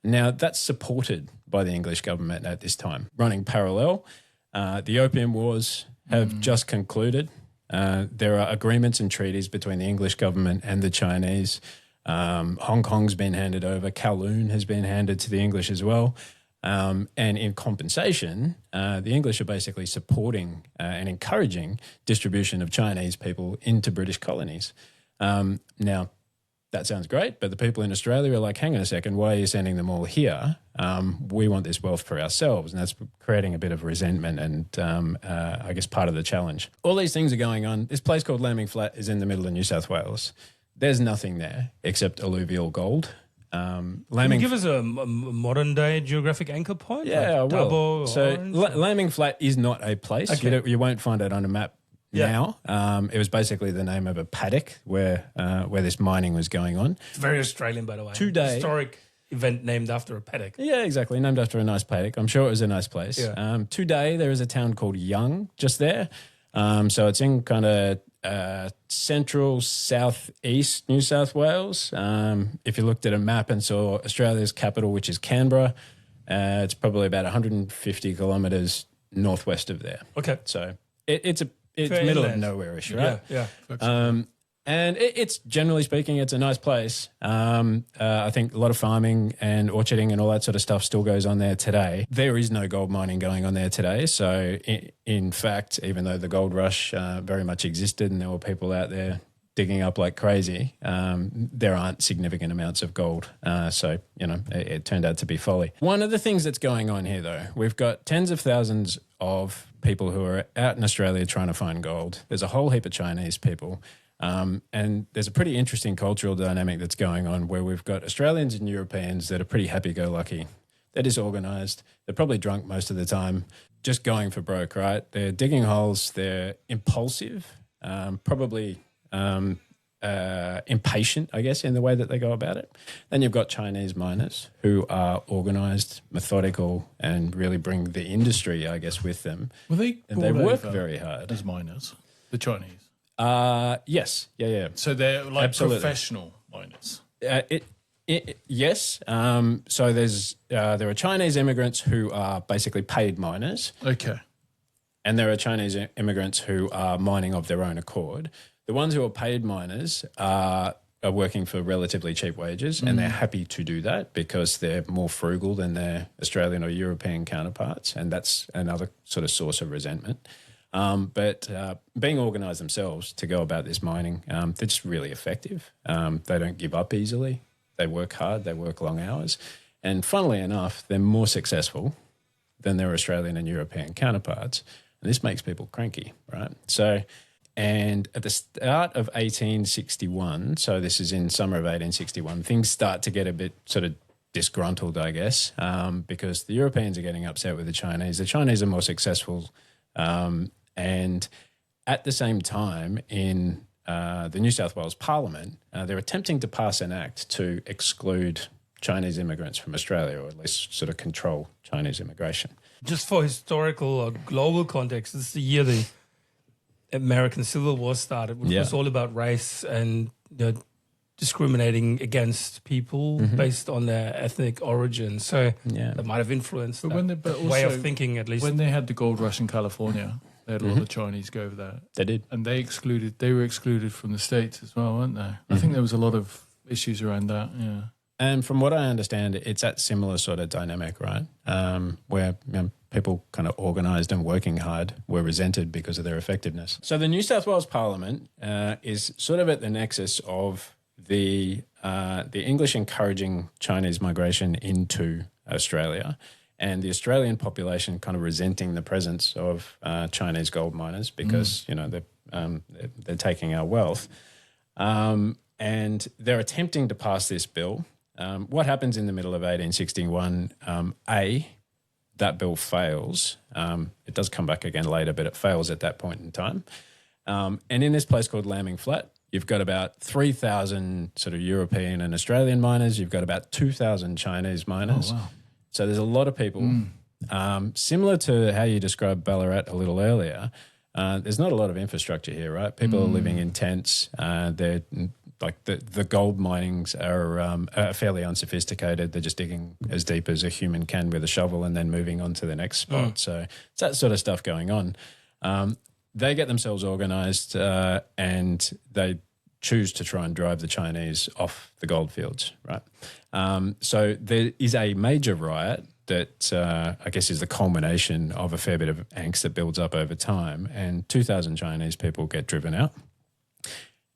Now, that's supported by the English government at this time. Running parallel, the Opium Wars have just concluded. There are agreements and treaties between the English government and the Chinese. Hong Kong's been handed over. Kowloon has been handed to the English as well. And in compensation, the English are basically supporting and encouraging distribution of Chinese people into British colonies. Now, that sounds great, but the people in Australia are like, hang on a second, why are you sending them all here? We want this wealth for ourselves, and that's creating a bit of resentment and I guess part of the challenge. All these things are going on. This place called Lambing Flat is in the middle of New South Wales. There's nothing there except alluvial gold. Can you give us a modern-day geographic anchor point? Yeah, like I will. So Lambing Flat is not a place. Okay. You won't find it on a map now. It was basically the name of a paddock where this mining was going on. It's very Australian, by the way. Today, historic event named after a paddock. Yeah, exactly. Named after a nice paddock. I'm sure it was a nice place. Yeah. Today, there is a town called Young just there. So it's in kind of central southeast New South Wales. If you looked at a map and saw Australia's capital, which is Canberra, It's probably about 150 kilometres northwest of there. Okay. So it's Fair middle of inland. nowhere-ish, right? Yeah. And it's generally speaking, it's a nice place. I think a lot of farming and orcharding and all that sort of stuff still goes on there today. There is no gold mining going on there today. So in fact, even though the gold rush very much existed and there were people out there digging up like crazy, there aren't significant amounts of gold. So, it turned out to be folly. One of the things that's going on here, though, we've got tens of thousands of people who are out in Australia trying to find gold. There's a whole heap of Chinese people. And there's a pretty interesting cultural dynamic that's going on where we've got Australians and Europeans that are pretty happy-go-lucky. They're disorganised. They're probably drunk most of the time, just going for broke, right? They're digging holes. They're impulsive, probably impatient, I guess, in the way that they go about it. Then you've got Chinese miners who are organised, methodical, and really bring the industry, I guess, with them. Well, they work very hard. As miners, the Chinese. Yes. Yeah. So they're like Absolutely. professional miners. Yes. So there are Chinese immigrants who are basically paid miners, Okay. and there are Chinese immigrants who are mining of their own accord. The ones who are paid miners are working for relatively cheap wages, and they're happy to do that because they're more frugal than their Australian or European counterparts, and that's another sort of source of resentment. But being organised themselves to go about this mining, they're just really effective. They don't give up easily. They work hard. They work long hours. And funnily enough, they're more successful than their Australian and European counterparts. And this makes people cranky, right? So, and at the start of 1861, so this is in summer of 1861, things start to get a bit sort of disgruntled, I guess, because the Europeans are getting upset with the Chinese. The Chinese are more successful. And at the same time, in the New South Wales Parliament, they're attempting to pass an act to exclude Chinese immigrants from Australia, or at least sort of control Chinese immigration. Just for historical or global context, this is the year the American Civil War started, which was all about race and discriminating against people based on their ethnic origin. So that might have influenced that way of thinking, at least. When they had the gold rush in California, they had a lot of Chinese go over there. They did. And they were excluded from the States as well, weren't they? I think there was a lot of issues around that, yeah. And from what I understand, it's that similar sort of dynamic, right? Where people kind of organised and working hard were resented because of their effectiveness. So the New South Wales Parliament is sort of at the nexus of the English encouraging Chinese migration into Australia, and the Australian population kind of resenting the presence of Chinese gold miners because they're taking our wealth, and they're attempting to pass this bill. What happens in the middle of 1861? That bill fails. It does come back again later, but it fails at that point in time. And in this place called Lambing Flat, you've got about 3,000 sort of European and Australian miners. You've got about 2,000 Chinese miners. Oh, wow. So there's a lot of people. Similar to how you described Ballarat a little earlier, there's not a lot of infrastructure here, right? People are living in tents. They're like the gold minings are fairly unsophisticated. They're just digging as deep as a human can with a shovel and then moving on to the next spot. So it's that sort of stuff going on. They get themselves organised and they choose to try and drive the Chinese off the goldfields, right? So there is a major riot that I guess is the culmination of a fair bit of angst that builds up over time, and 2,000 Chinese people get driven out.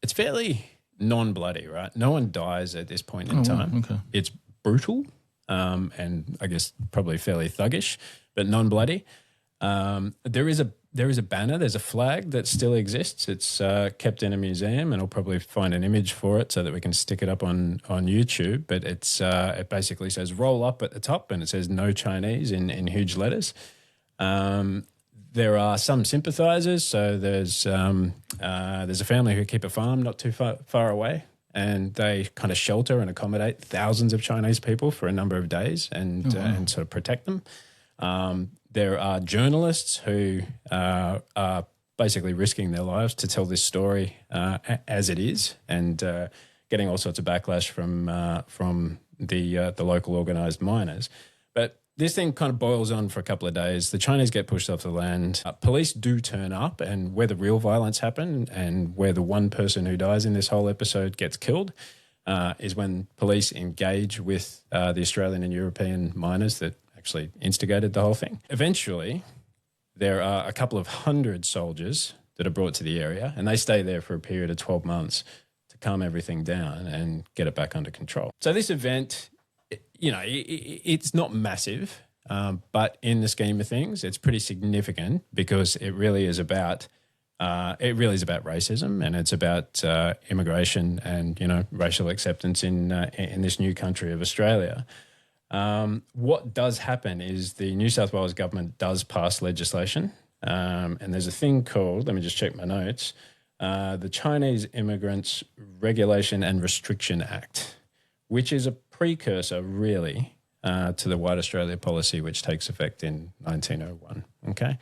It's fairly non-bloody, right? No one dies at this point in time. Okay. It's brutal and I guess probably fairly thuggish, but non-bloody. There is a banner, there's a flag that still exists. It's kept in a museum, and I'll probably find an image for it so that we can stick it up on YouTube. But it basically says "roll up" at the top, and it says "No Chinese" in huge letters. There are some sympathisers. So there's a family who keep a farm not too far away, and they kind of shelter and accommodate thousands of Chinese people for a number of days and sort of protect them. There are journalists who are basically risking their lives to tell this story as it is, and getting all sorts of backlash from the local organised miners. But this thing kind of boils on for a couple of days. The Chinese get pushed off the land. Police do turn up, and where the real violence happened and where the one person who dies in this whole episode gets killed is when police engage with the Australian and European miners that actually instigated the whole thing. Eventually, there are a couple of hundred soldiers that are brought to the area, and they stay there for a period of 12 months to calm everything down and get it back under control. So this event, it's not massive, but in the scheme of things, it's pretty significant because it really is about racism, and it's about immigration and racial acceptance in this new country of Australia. What does happen is the New South Wales government does pass legislation, and there's a thing called, let me just check my notes, the Chinese Immigrants Regulation and Restriction Act, which is a precursor really to the White Australia policy, which takes effect in 1901. Okay,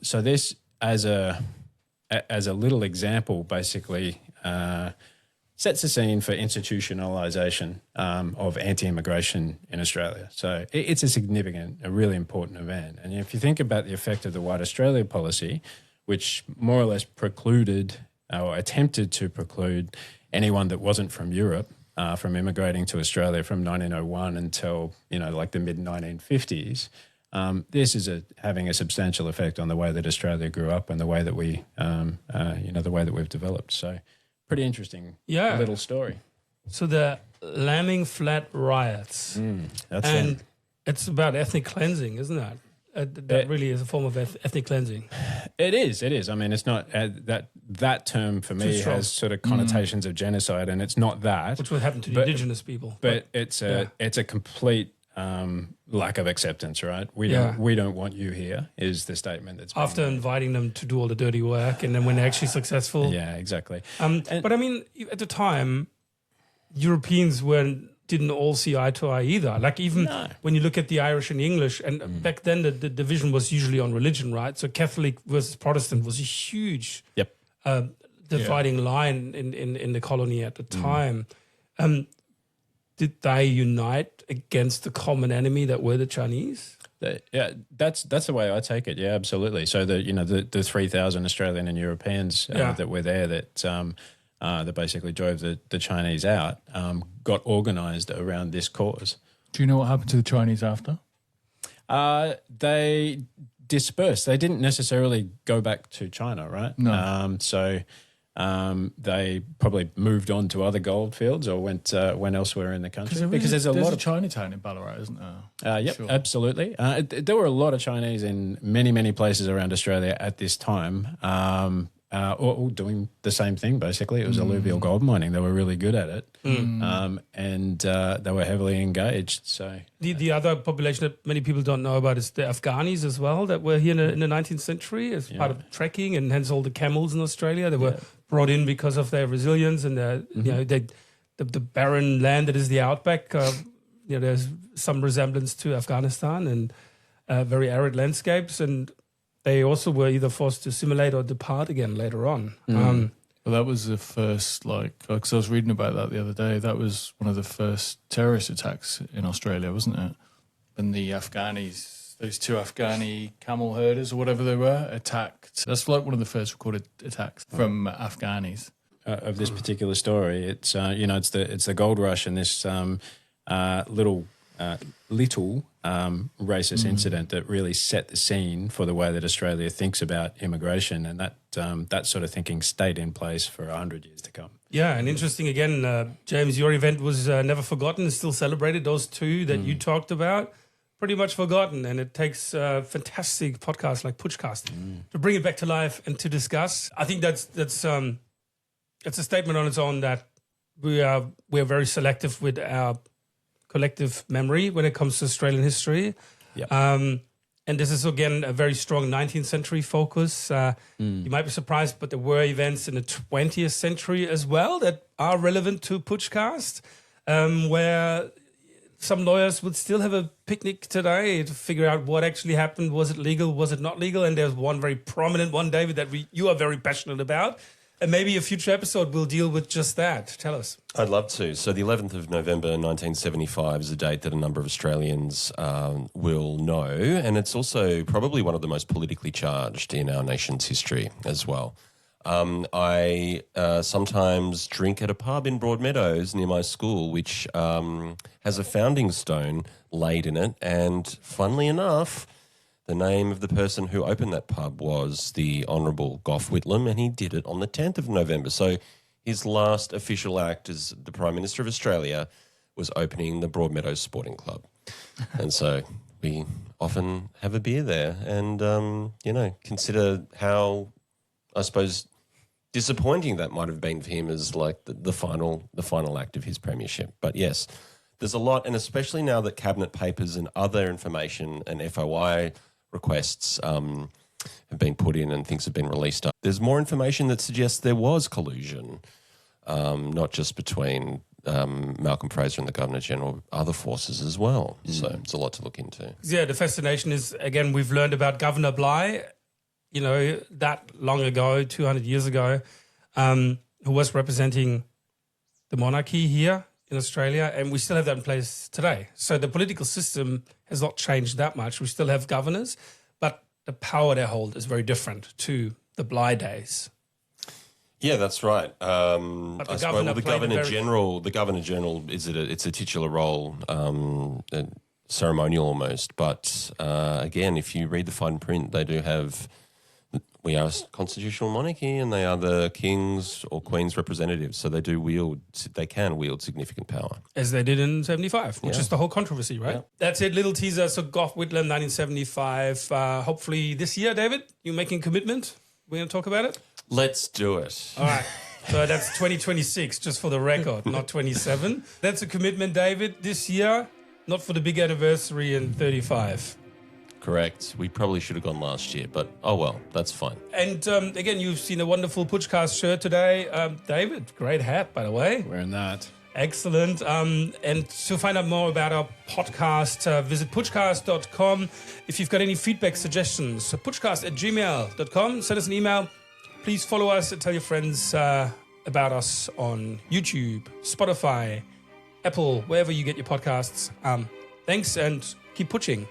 so this as a little example basically sets the scene for institutionalisation of anti-immigration in Australia. So it's a really important event. And if you think about the effect of the White Australia policy, which more or less precluded or attempted to preclude anyone that wasn't from Europe from immigrating to Australia from 1901 until, like the mid-1950s, this is having a substantial effect on the way that Australia grew up and the way that we, the way that we've developed. So pretty interesting little story. So the Lambing Flat Riots. That's and it's about ethnic cleansing, isn't it? That really is a form of ethnic cleansing. It is. I mean, it's not that term for me has sort of connotations of genocide, and it's not that. Which would happen to the indigenous people. But it's a complete lack of acceptance, right? We don't want you here is the statement that's after inviting them to do all the dirty work, and then when they're actually successful. Yeah, exactly. But I mean, at the time, Europeans didn't all see eye to eye either. Like even when you look at the Irish and the English, and back then the division was usually on religion, right? So Catholic versus Protestant was a huge dividing line in the colony at the time. Did they unite against the common enemy that were the Chinese? Yeah, that's the way I take it. Yeah, absolutely. So the 3,000 Australian and Europeans that were there that basically drove the Chinese out got organised around this cause. Do you know what happened to the Chinese after? They dispersed. They didn't necessarily go back to China, right? No. So they probably moved on to other goldfields or went elsewhere in the country because there's a lot of Chinatown in Ballarat, isn't there? Yep, sure. Absolutely. There were a lot of Chinese in many places around Australia at this time. All doing the same thing, basically. It was alluvial gold mining. They were really good at it, and they were heavily engaged. So the other population that many people don't know about is the Afghanis as well, that were here in the 19th century as part of trekking, and hence all the camels in Australia. They were brought in because of their resilience and the barren land that is the outback. There's some resemblance to Afghanistan and very arid landscapes, and they also were either forced to assimilate or depart again later on. Well, that was the first, because I was reading about that the other day. That was one of the first terrorist attacks in Australia, wasn't it? And the Afghanis, those two Afghani camel herders or whatever they were, attacked. That's like one of the first recorded attacks from Afghanis. Of this particular story, it's the gold rush and this little racist incident that really set the scene for the way that Australia thinks about immigration, and that sort of thinking stayed in place for 100 years to come. Yeah, and interesting again, James, your event was never forgotten, still celebrated. Those two that you talked about, pretty much forgotten, and it takes fantastic podcasts like Putschcast to bring it back to life and to discuss. I think that's a statement on its own that we're very selective with our collective memory when it comes to Australian history. Yep. And this is, again, a very strong 19th century focus. You might be surprised, but there were events in the 20th century as well that are relevant to Putschcast, where some lawyers would still have a picnic today to figure out what actually happened. Was it legal? Was it not legal? And there's one very prominent one, David, that you are very passionate about. And maybe a future episode will deal with just that. Tell us. I'd love to. So the 11th of November 1975 is a date that a number of Australians will know, and it's also probably one of the most politically charged in our nation's history as well. I sometimes drink at a pub in Broadmeadows near my school, which has a founding stone laid in it, and funnily enough, the name of the person who opened that pub was the Honourable Gough Whitlam, and he did it on the 10th of November. So his last official act as the Prime Minister of Australia was opening the Broadmeadows Sporting Club. And so we often have a beer there and, consider how, I suppose, disappointing that might have been for him as like the final act of his premiership. But yes, there's a lot, and especially now that cabinet papers and other information and FOI requests have been put in and things have been released up. There's more information that suggests there was collusion, not just between Malcolm Fraser and the Governor-General, other forces as well. So it's a lot to look into. Yeah, the fascination is, again, we've learned about Governor Bligh, that long ago, 200 years ago, who was representing the monarchy here in Australia, and we still have that in place today. So the political system has not changed that much. We still have governors, but the power they hold is very different to the Bligh days. Yeah, that's right. The Governor General it's a titular role, ceremonial almost. But again, if you read the fine print, they do have. We are a constitutional monarchy, and they are the king's or queen's representatives. So they can wield significant power, as they did in 75, which is the whole controversy, right? Yeah. That's it. Little teaser. So Gough Whitlam, 1975. Hopefully this year, David, you making a commitment? We're going to talk about it. Let's do it. All right. So that's 2026, just for the record, not 27. That's a commitment, David, this year, not for the big anniversary in 35. Correct. We probably should have gone last year, but oh well, that's fine. And again, you've seen a wonderful Putschcast shirt today. David, great hat, by the way. Wearing that. Excellent. And to find out more about our podcast, visit putschcast.com. If you've got any feedback, suggestions, putschcast@gmail.com. Send us an email. Please follow us and tell your friends about us on YouTube, Spotify, Apple, wherever you get your podcasts. Thanks, and keep putsching.